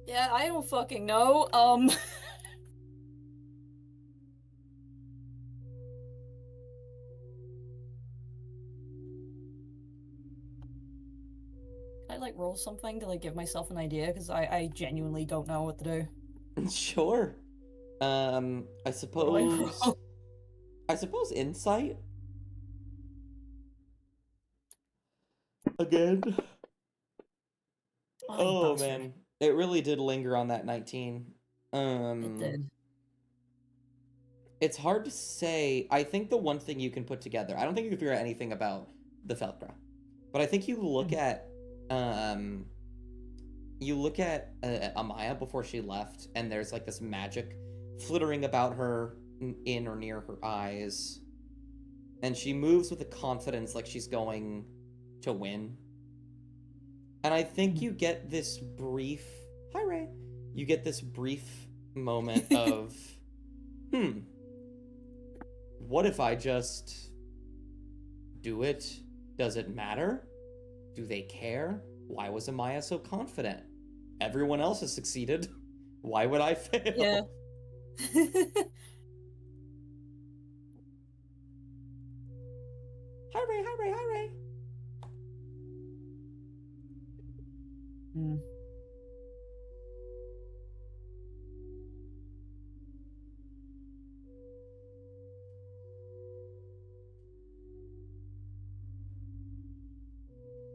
Yeah, I don't fucking know. Can I like roll something to like give myself an idea? Because I genuinely don't know what to do. Sure. I What do I suppose. roll? I suppose insight. Again. Oh, you Oh bastard. man, it really did linger on that 19. It did. It's hard to say. I think the one thing you can put together, I don't think you can figure out anything about the Felkra, but I think you look at, Amaya before she left, and there's like this magic flittering about her in or near her eyes, and she moves with a confidence like she's going to win. And I think you get this brief, hi Ray, you get this brief moment of, what if I just do it? Does it matter? Do they care? Why was Amaya so confident? Everyone else has succeeded. Why would I fail? Yeah. Hi Ray, hi Ray, hi Ray.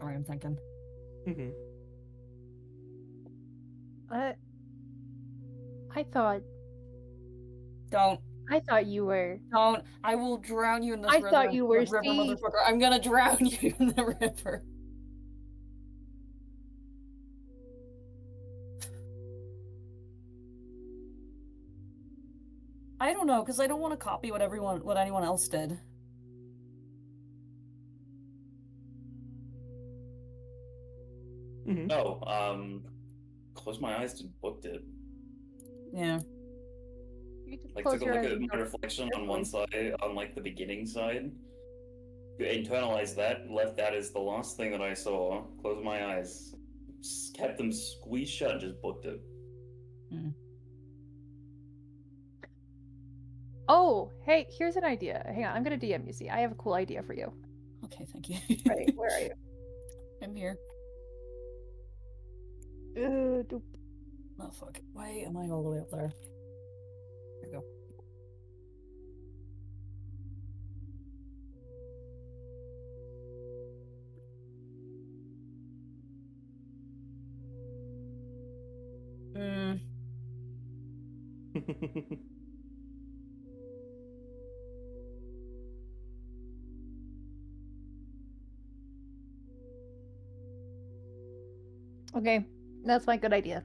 Sorry, I'm thinking. Mm-hmm. I thought Don't. you were. Don't. I will drown you in this I river, thought you were river, Steve. motherfucker. I'm gonna drown you in the river. I don't know, because I don't want to copy what anyone else did. Mm-hmm. Oh, close my eyes and booked it. Yeah. You just Like close took a your look eyes at and my go, reflection "This on one way." side, on like the beginning side. Internalized that, left that as the last thing that I saw. Closed my eyes, kept them squeezed shut, and just booked it. Oh, hey, here's an idea. Hang on, I'm gonna DM you. See, I have a cool idea for you. Okay, thank you. Right, where are you? I'm here. Doop. Oh, fuck. Why am I all the way up there? Here we go. Okay, that's my good idea.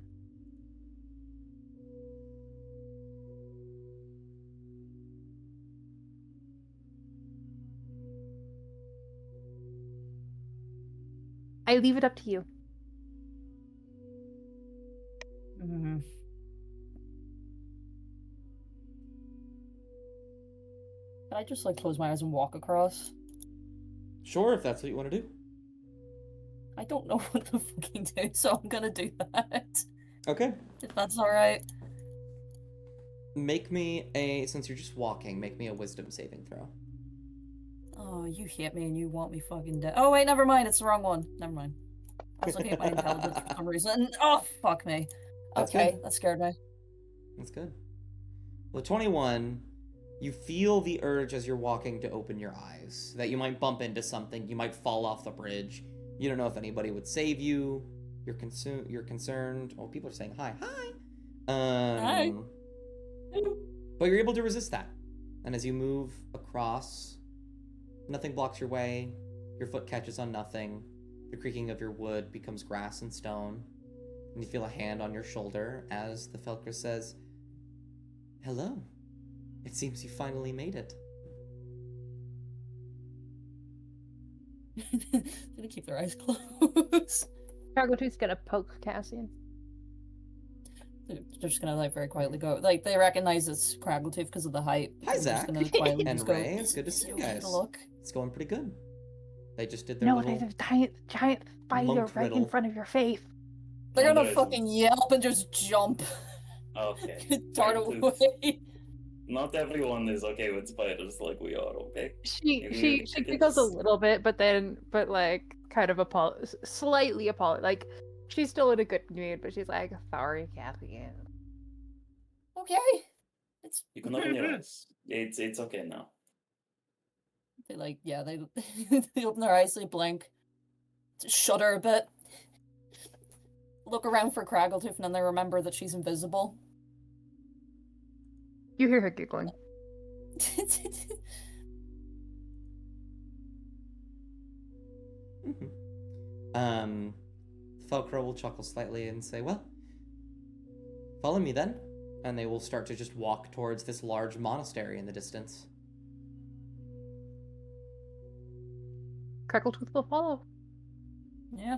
I leave it up to you. Can I just like close my eyes and walk across? Sure, if that's what you want to do. I don't know what to fucking do, so I'm gonna do that. Okay. If that's alright. Make me since you're just walking, make me a wisdom saving throw. Oh, you hit me and you want me fucking dead. Oh, wait, never mind. It's the wrong one. Never mind. I was looking at my intelligence for some reason. Oh, fuck me. That's Okay, good. that scared me. That's good. Well, 21, you feel the urge as you're walking to open your eyes, that you might bump into something, you might fall off the bridge. You don't know if anybody would save you. You're concerned. Oh, people are saying hi. Hi. Hi. But you're able to resist that. And as you move across, nothing blocks your way. Your foot catches on nothing. The creaking of your wood becomes grass and stone. And you feel a hand on your shoulder as the Felker says, "Hello. It seems you finally made it." Gonna keep their eyes closed. Cargo Tooth's gonna poke Cassian. They're just gonna like very quietly go. Like they recognize it's Craggletooth because of the height. Hi, They're Zach. just gonna quietly And just go, Ray, it's good to see you "Take a guys. Look. It's going pretty good. They just did their No, little there's a giant spider monk right riddle. in front of your face. They're No, gonna there isn't. fucking yelp and just jump. Okay. Dart Craggletooth. away. Not everyone is okay with spiders like we are, okay? She Maybe she we she could giggles a just- little bit, but like kind of slightly apologized. Like she's still in a good mood, but she's like, "Sorry, Kathy." Okay. It's You can open your eyes. It's okay now. they like yeah they they open their eyes, they blink, shudder a bit, look around for Craggletooth, and then they remember that she's invisible. You hear her giggling. Felcro will chuckle slightly and say, well, follow me then. And they will start to just walk towards this large monastery in the distance. Crackletooth will follow. Yeah.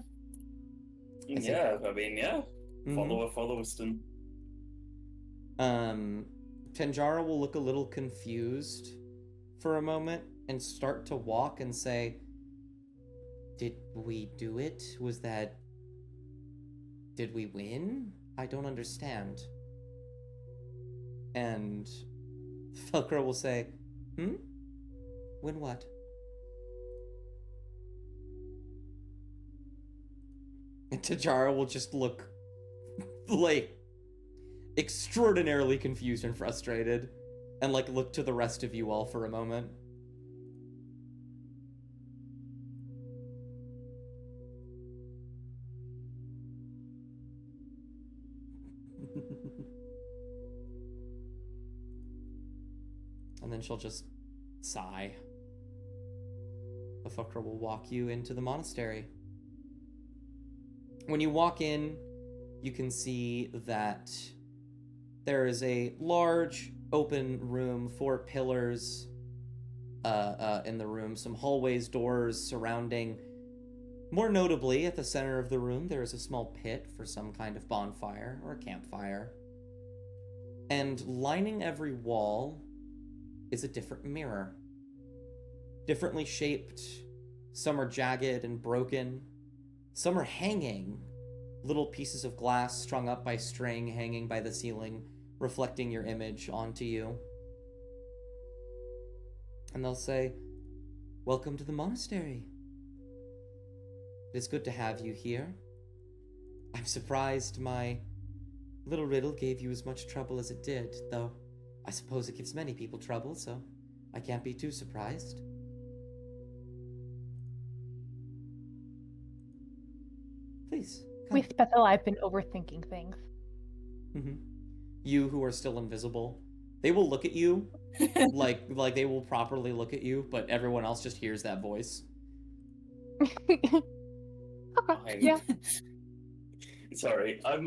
I see. Yeah, I mean, yeah. Mhm. Follow Weston. Tanjara will look a little confused for a moment and start to walk and say, did we do it? Did we win? I don't understand. And Felcro will say, Win what? And Tajara will just look like extraordinarily confused and frustrated and like look to the rest of you all for a moment. And then she'll just sigh. The fucker will walk you into the monastery. When you walk in, you can see that there is a large open room, 4 pillars in the room, some hallways, doors surrounding. More notably, at the center of the room, there is a small pit for some kind of bonfire or a campfire. And lining every wall is a different mirror. Differently shaped. Some are jagged and broken. Some are hanging. Little pieces of glass strung up by string hanging by the ceiling, reflecting your image onto you. And they'll say, welcome to the monastery. It is good to have you here. I'm surprised my little riddle gave you as much trouble as it did, though I suppose it gives many people trouble, so I can't be too surprised. Please, come. We Spethel, I've been overthinking things. You who are still invisible, they will look at you like they will properly look at you, but everyone else just hears that voice. Okay, yeah. Sorry, I'm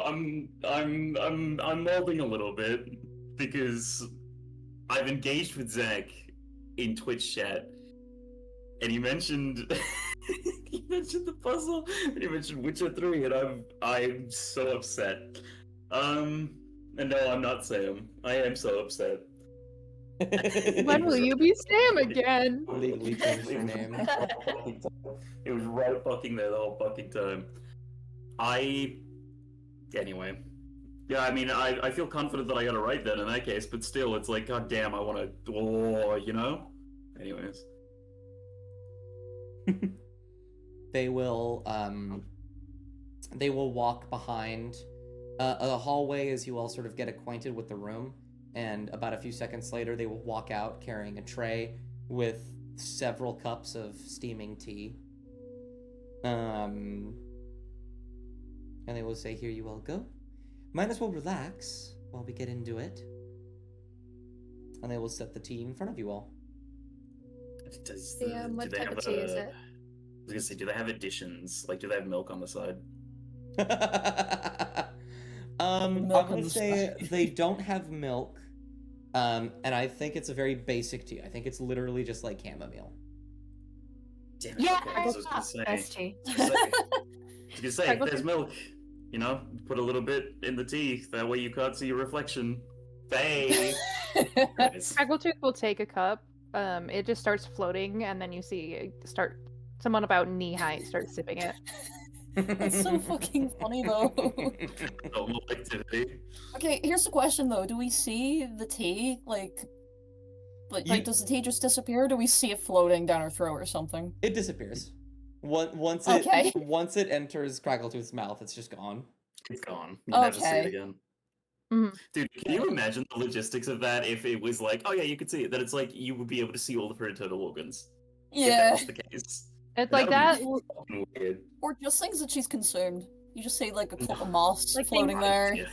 molding a little bit because I've engaged with Zach in Twitch chat, and he mentioned he mentioned the puzzle, and he mentioned Witcher 3, and I'm so upset. And no, I'm not Sam. I am so upset. When will you be Sam again? Legally change your name. It was right fucking there the whole fucking time. Anyway. Yeah, I mean, I feel confident that I got it right then in that case, but still, it's like, god damn, I want to, you know? Anyways. They will walk behind a hallway as you all sort of get acquainted with the room, and about a few seconds later, they will walk out carrying a tray with several cups of steaming tea. And they will say, here you all go. Might as well relax while we get into it. And they will set the tea in front of you all. Yeah, what type of tea is it? I was gonna say, do they have additions? Like, do they have milk on the side? I'm Milk on gonna the say side. they don't have milk. And I think it's a very basic tea. I think it's literally just like chamomile. Damn it, Yeah, okay, 'cause I was gonna say, Best tea. I was gonna say, if there's milk, you know, put a little bit in the tea. That way you can't see your reflection. Faye. Nice. Craggletooth will take a cup. It just starts floating, and then you see someone about knee height start sipping it. That's so fucking funny though. Normal activity. Okay, here's the question though. Do we see the tea? Like, does the tea just disappear, or do we see it floating down our throat or something? It disappears. Once Okay. it enters Craggletooth's mouth, it's just gone. It's gone. You never see it Okay. again. Mhm. Dude, can you imagine the logistics of that if it was like, oh yeah, you could see it, that it's like you would be able to see all of her internal organs. If that Yeah. was the case. It's like That that. would be fucking weird. Or just things that she's consumed. You just see like a clump of moss Like floating there. Yeah.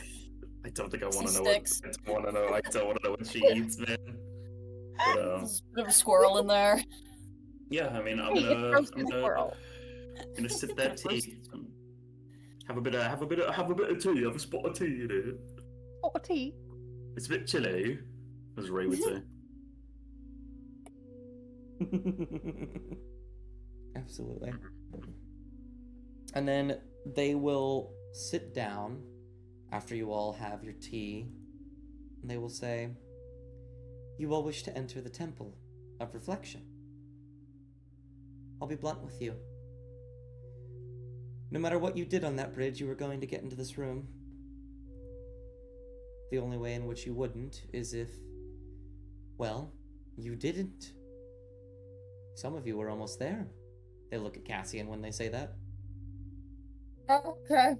I don't think I See want to know sticks. what I don't want to know. I don't want to know what she eats, man. But, There's a bit of a squirrel in there. yeah, I mean, Hey, it's roasted squirrel. I'm gonna sip that tea. Have a bit of tea. Have a spot of tea in it. Oh, tea. It's a bit chilly, as Ray would say. Absolutely. And then they will sit down after you all have your tea, and they will say, "You all wish to enter the Temple of Reflection. I'll be blunt with you. No matter what you did on that bridge, you were going to get into this room. The only way in which you wouldn't is if, well, you didn't. Some of you were almost there." They look at Cassian when they say that. Oh, okay.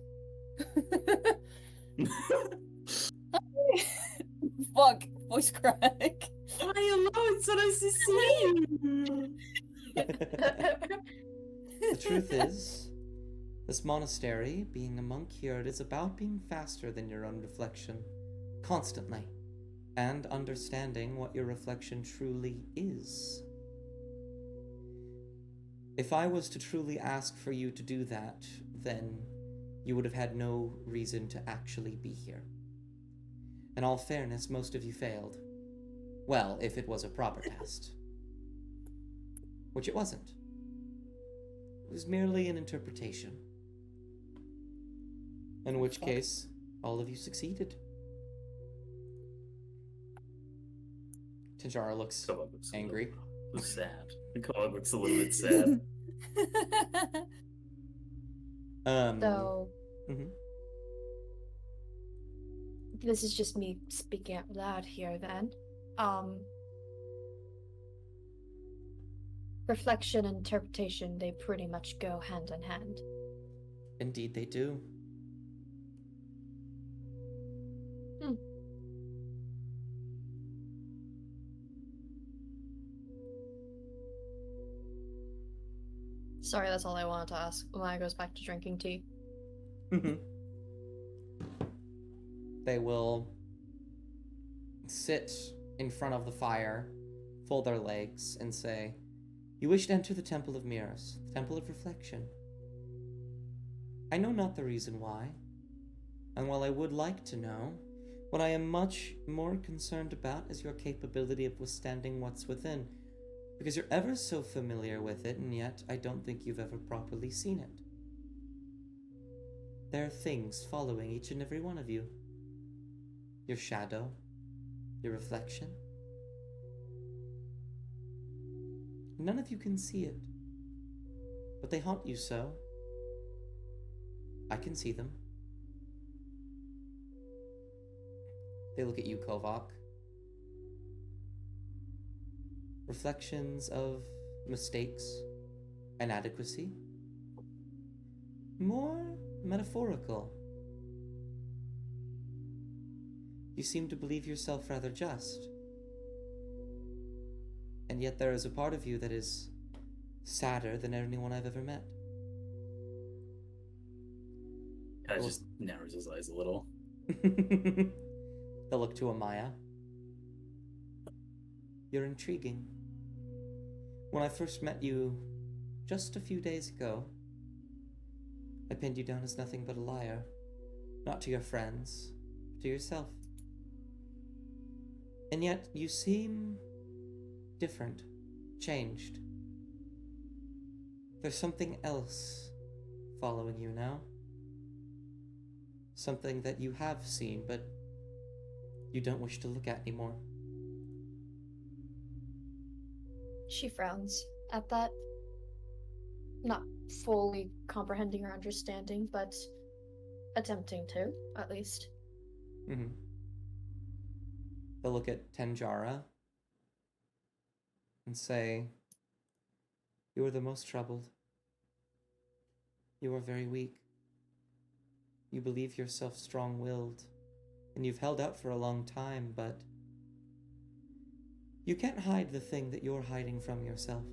Fuck. Voice crack. Hi, hello, it's so nice to see you. The truth is, this monastery, being a monk here, it is about being faster than your own reflection, constantly, and understanding what your reflection truly is. If I was to truly ask for you to do that, then you would have had no reason to actually be here. In all fairness, most of you failed. Well, if it was a proper test. Which it wasn't. It was merely an interpretation. In which case, all of you succeeded. Tinjara looks angry. Sad. The cog looks a little bit sad. So, mhm. this is just me speaking out loud here then. Reflection and interpretation, they pretty much go hand in hand. Indeed they do. Sorry, that's all I wanted to ask. Maya goes back to drinking tea. They will sit in front of the fire, fold their legs, and say, "You wish to enter the Temple of Mirrors, the Temple of Reflection. I know not the reason why, and while I would like to know, what I am much more concerned about is your capability of withstanding what's within, because you're ever so familiar with it, and yet I don't think you've ever properly seen it. There are things following each and every one of you. Your shadow, your reflection. None of you can see it, but they haunt you so. I can see them." They look at you, Kovak. Reflections of mistakes, inadequacy. More metaphorical. You seem to believe yourself rather just. And yet there is a part of you that is sadder than anyone I've ever met. Kind of just narrows his eyes a little. They'll look to Amaya. You're intriguing. When I first met you just a few days ago, I pinned you down as nothing but a liar. Not to your friends, but to yourself. And yet you seem different, changed. There's something else following you now. something that you have seen, but you don't wish to look at anymore. She frowns at that, not fully comprehending or understanding, but attempting to, at least. Mm-hmm. They'll look at Tenjara and say, "You are the most troubled. You are very weak. You believe yourself strong-willed, and you've held out for a long time, but you can't hide the thing that you're hiding from yourself."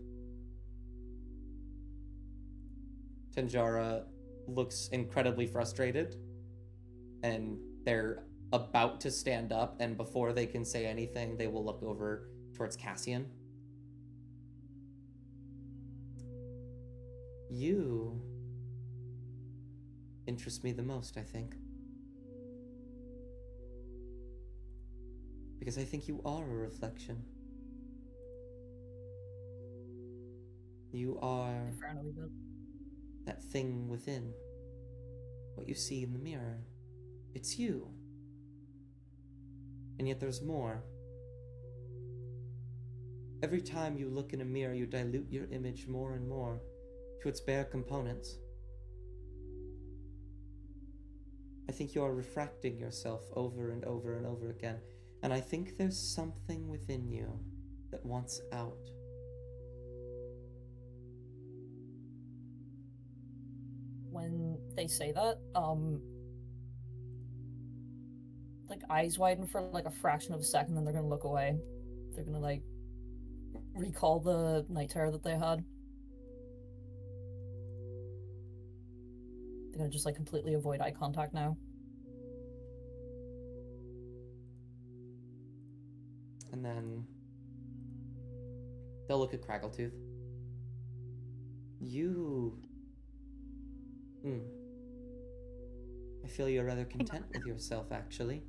Tenjara looks incredibly frustrated, and they're about to stand up, and before they can say anything, they will look over towards Cassian. You interest me the most, I think. Because I think you are a reflection. You are I frown a wee bit. that thing within. What you see in the mirror. It's you. And yet there's more. Every time you look in a mirror, you dilute your image more and more to its bare components. I think you are refracting yourself over and over and over again. And I think there's something within you that wants out. When they say that, like eyes widen for like a fraction of a second, then they're gonna look away. They're gonna like recall the night terror that they had. They're gonna just like completely avoid eye contact now. And then they'll look at Craggletooth. You... I feel you're rather content with yourself, actually.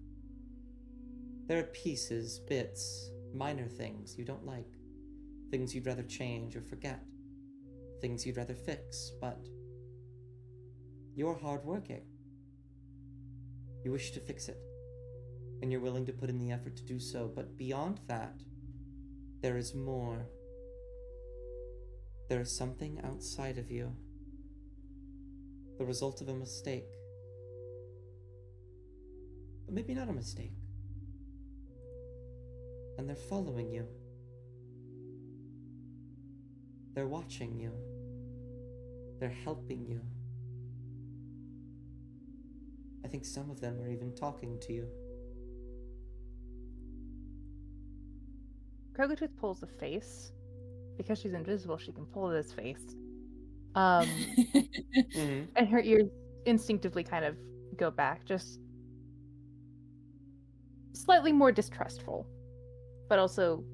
There are pieces, bits, minor things you don't like. Things you'd rather change or forget. Things you'd rather fix, but... you're hardworking. You wish to fix it. And you're willing to put in the effort to do so, but beyond that, there is more. There is something outside of you. The result of a mistake. But maybe not a mistake. And they're following you. They're watching you. They're helping you. I think some of them are even talking to you. Krogotooth pulls a face. Because she's invisible, she can pull this face. Mm-hmm. And her ears instinctively kind of go back, just slightly more distrustful, but also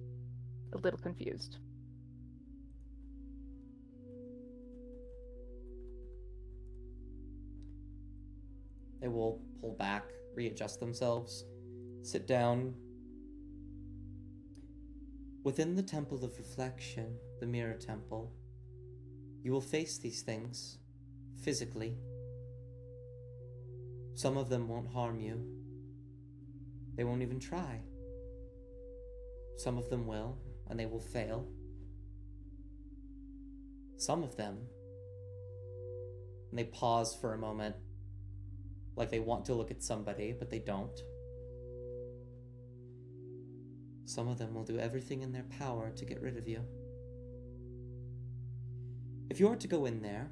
a little confused. They will pull back, readjust themselves, sit down. Within the Temple of Reflection, the Mirror Temple, you will face these things, physically. Some of them won't harm you. They won't even try. Some of them will, and they will fail. Some of them, and they pause for a moment, like they want to look at somebody, but they don't. Some of them will do everything in their power to get rid of you. If you are to go in there,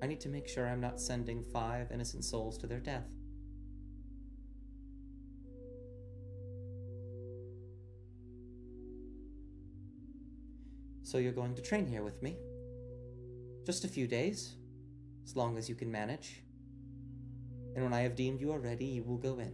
I need to make sure I'm not sending 5 innocent souls to their death. So you're going to train here with me. Just a few days, as long as you can manage. And when I have deemed you are ready, you will go in.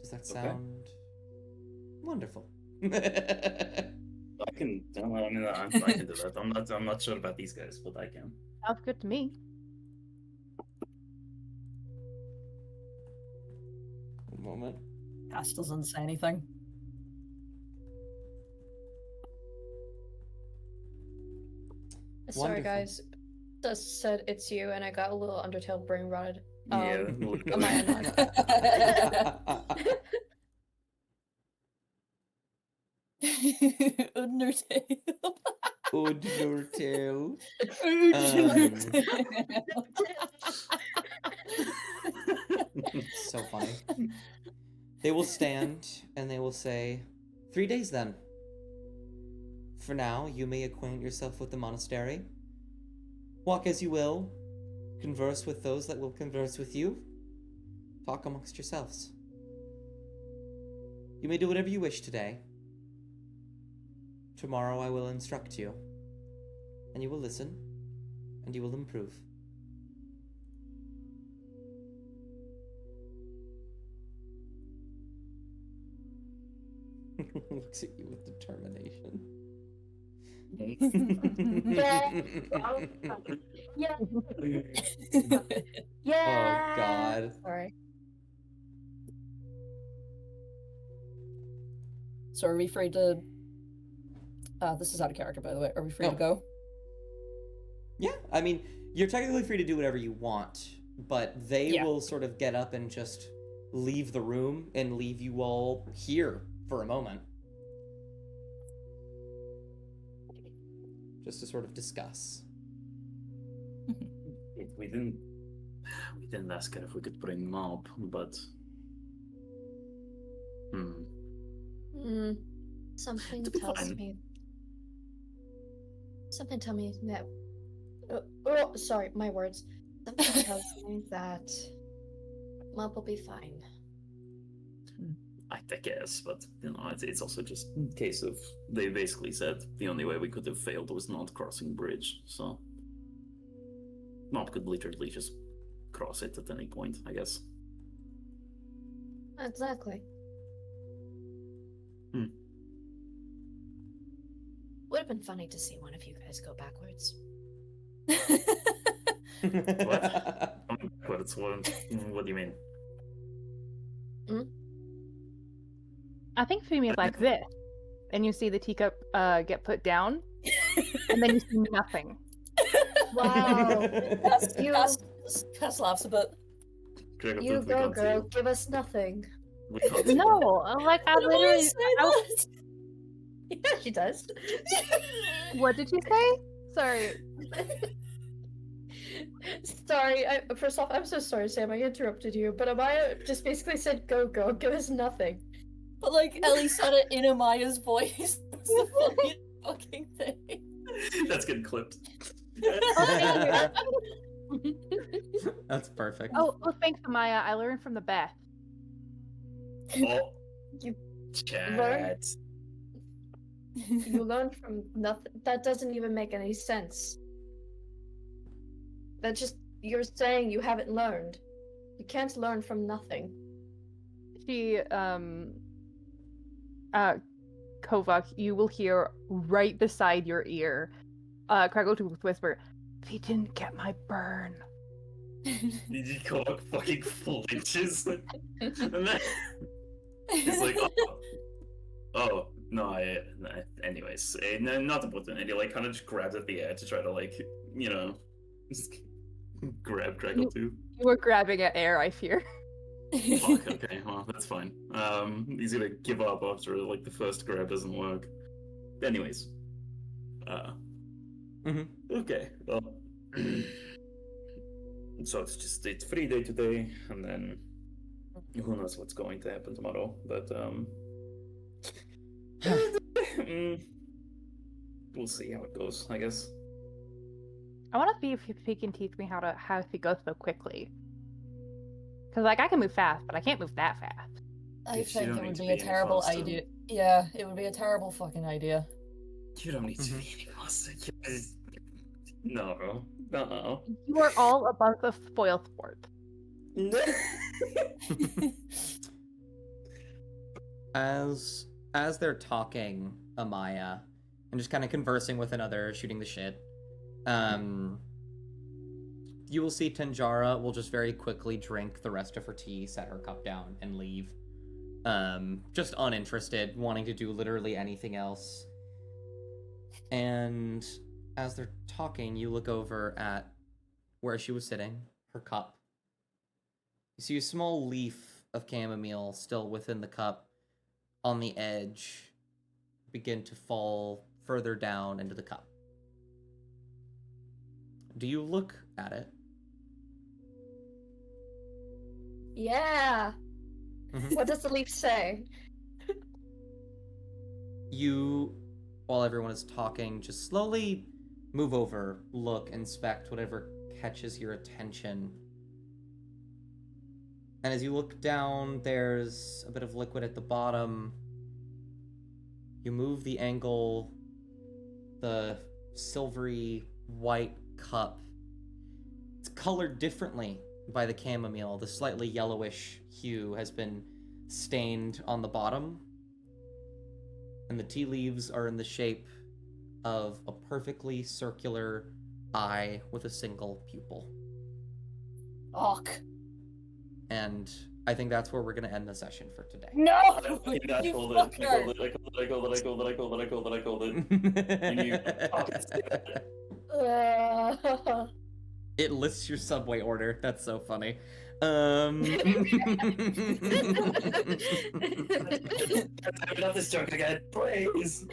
Does that sound wonderful? I can. I mean, I can do that. I'm not sure about these guys, but I can. Sounds good to me. One moment. Cass doesn't say anything. Sorry, Wonderful. guys. Just said it's you, and I got a little Undertale brain rotted. Yeah. Amaya not. Undertale. Undertale. So funny. They will stand and they will say, 3 days then. For now, you may acquaint yourself with the monastery. Walk as you will. Converse with those that will converse with you. Talk amongst yourselves. You may do whatever you wish today. Tomorrow I will instruct you. And you will listen. And you will improve. Looks at you with determination. Yeah. Yeah. Oh, God. Sorry. So are we free to... this is out of character, by the way. Are we free to Oh. go? Yeah, I mean, you're technically free to do whatever you want, but they Yeah. will sort of get up and just leave the room and leave you all here for a moment. Just to sort of discuss. We didn't ask her if we could bring Mob, but Something To be tells fine. me. Something tells me that. Oh, sorry, my words. Something tells me that Mob will be fine. I guess, but you know, it's also just a case of they basically said the only way we could have failed was not crossing bridge, so Mob could literally just cross it at any point, I guess. Exactly. Hmm. Would have been funny to see one of you guys go backwards. What? What do you mean? I think for me it's like this, and you see the teacup get put down, and then you see nothing. Wow. You- Cass laughs a bit. Gregor, You we go, can't see girl. you. Give us nothing. We can't see you. No, like I Why did literally. say I- that? Yeah, she does. what did you say? Sorry. Sorry, first off, I'm so sorry, Sam. I interrupted you, but Amaya just basically said, "Go, go, give us nothing." But like Ellie said it in Amaya's voice. That's the funniest fucking thing. That's getting clipped. That's perfect. Oh, thanks, Maya. I learned from the Beth. Oh, You chat. You learn from nothing. That doesn't even make any sense. That just you're saying you haven't learned. You can't learn from nothing. She, Kovac, you will hear right beside your ear, Craggle to whisper, "They didn't get my burn." Did you call it fucking flinches? And then he's like, oh no, anyways, no, not important. And he like kind of just grabs at the air to try to like, you know, just grab Craggle too. You were grabbing at air, I fear. Fuck, okay, well, that's fine. He's gonna give up after, like, the first grab doesn't work. Anyways. Okay, well. So it's free day today, and then who knows what's going to happen tomorrow, but, we'll see how it goes, I guess. I want to see if he can teach me how to go so quickly. Because, like, I can move fast, but I can't move that fast. I You think don't it need would to be be a any terrible faster. idea. Yeah, it would be a terrible fucking idea. You don't need to be any faster. No. No. You are all above the spoil sport. As they're talking, Amaya, and just kind of conversing with another, shooting the shit, you will see Tanjara will just very quickly drink the rest of her tea, set her cup down, and leave. Just uninterested, wanting to do literally anything else. And as they're talking, you look over at where she was sitting, her cup. You see a small leaf of chamomile still within the cup on the edge begin to fall further down into the cup. Do you look at it? Yeah. Mhm. What does the leaf say? You, while everyone is talking, just slowly move over, look, inspect whatever catches your attention. And as you look down, there's a bit of liquid at the bottom. You move the angle, the silvery white cup. It's colored differently by the chamomile. The slightly yellowish hue has been stained on the bottom. And the tea leaves are in the shape of a perfectly circular eye with a single pupil. Och. And I think that's where we're going to end the session for today. No! I called You it. fucker! I called it. It lists your subway order. That's so funny. Not this joke again, please.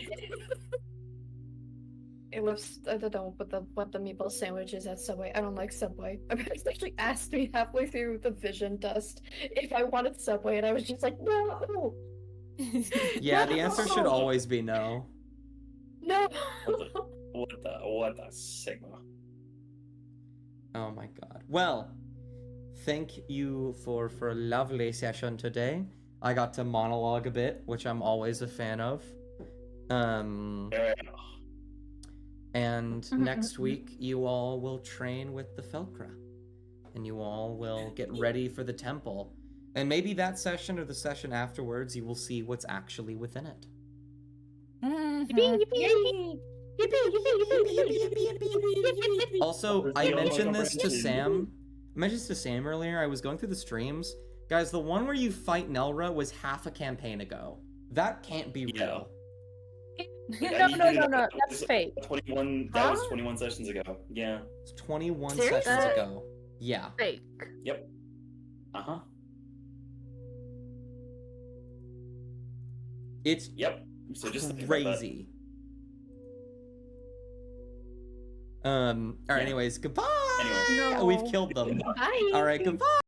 It was, I don't know what the meatball sandwich is at Subway. I don't like Subway. My parents actually asked me halfway through the vision dust if I wanted Subway, and I was just like, no. Yeah, the answer should always be no. No. What the sigma? Oh my god. Well, thank you for a lovely session today. I got to monologue a bit, which I'm always a fan of. And next week, you all will train with the Felkra. And you all will get ready for the temple. And maybe that session or the session afterwards, you will see what's actually within it. Also, I mentioned this to Sam. I mentioned this to Sam earlier. I was going through the streams. Guys, the one where you fight Nelra was half a campaign ago. That can't be real. No. That's fake. 21. That was 21 sessions ago. Yeah. It's 21 Seriously? sessions ago. Yeah. Fake. Yep. Uh-huh. It's Yep. So just think about that. crazy. Alright, Yeah. anyways, goodbye! Anyway. No. We've killed them. Bye. Alright, goodbye!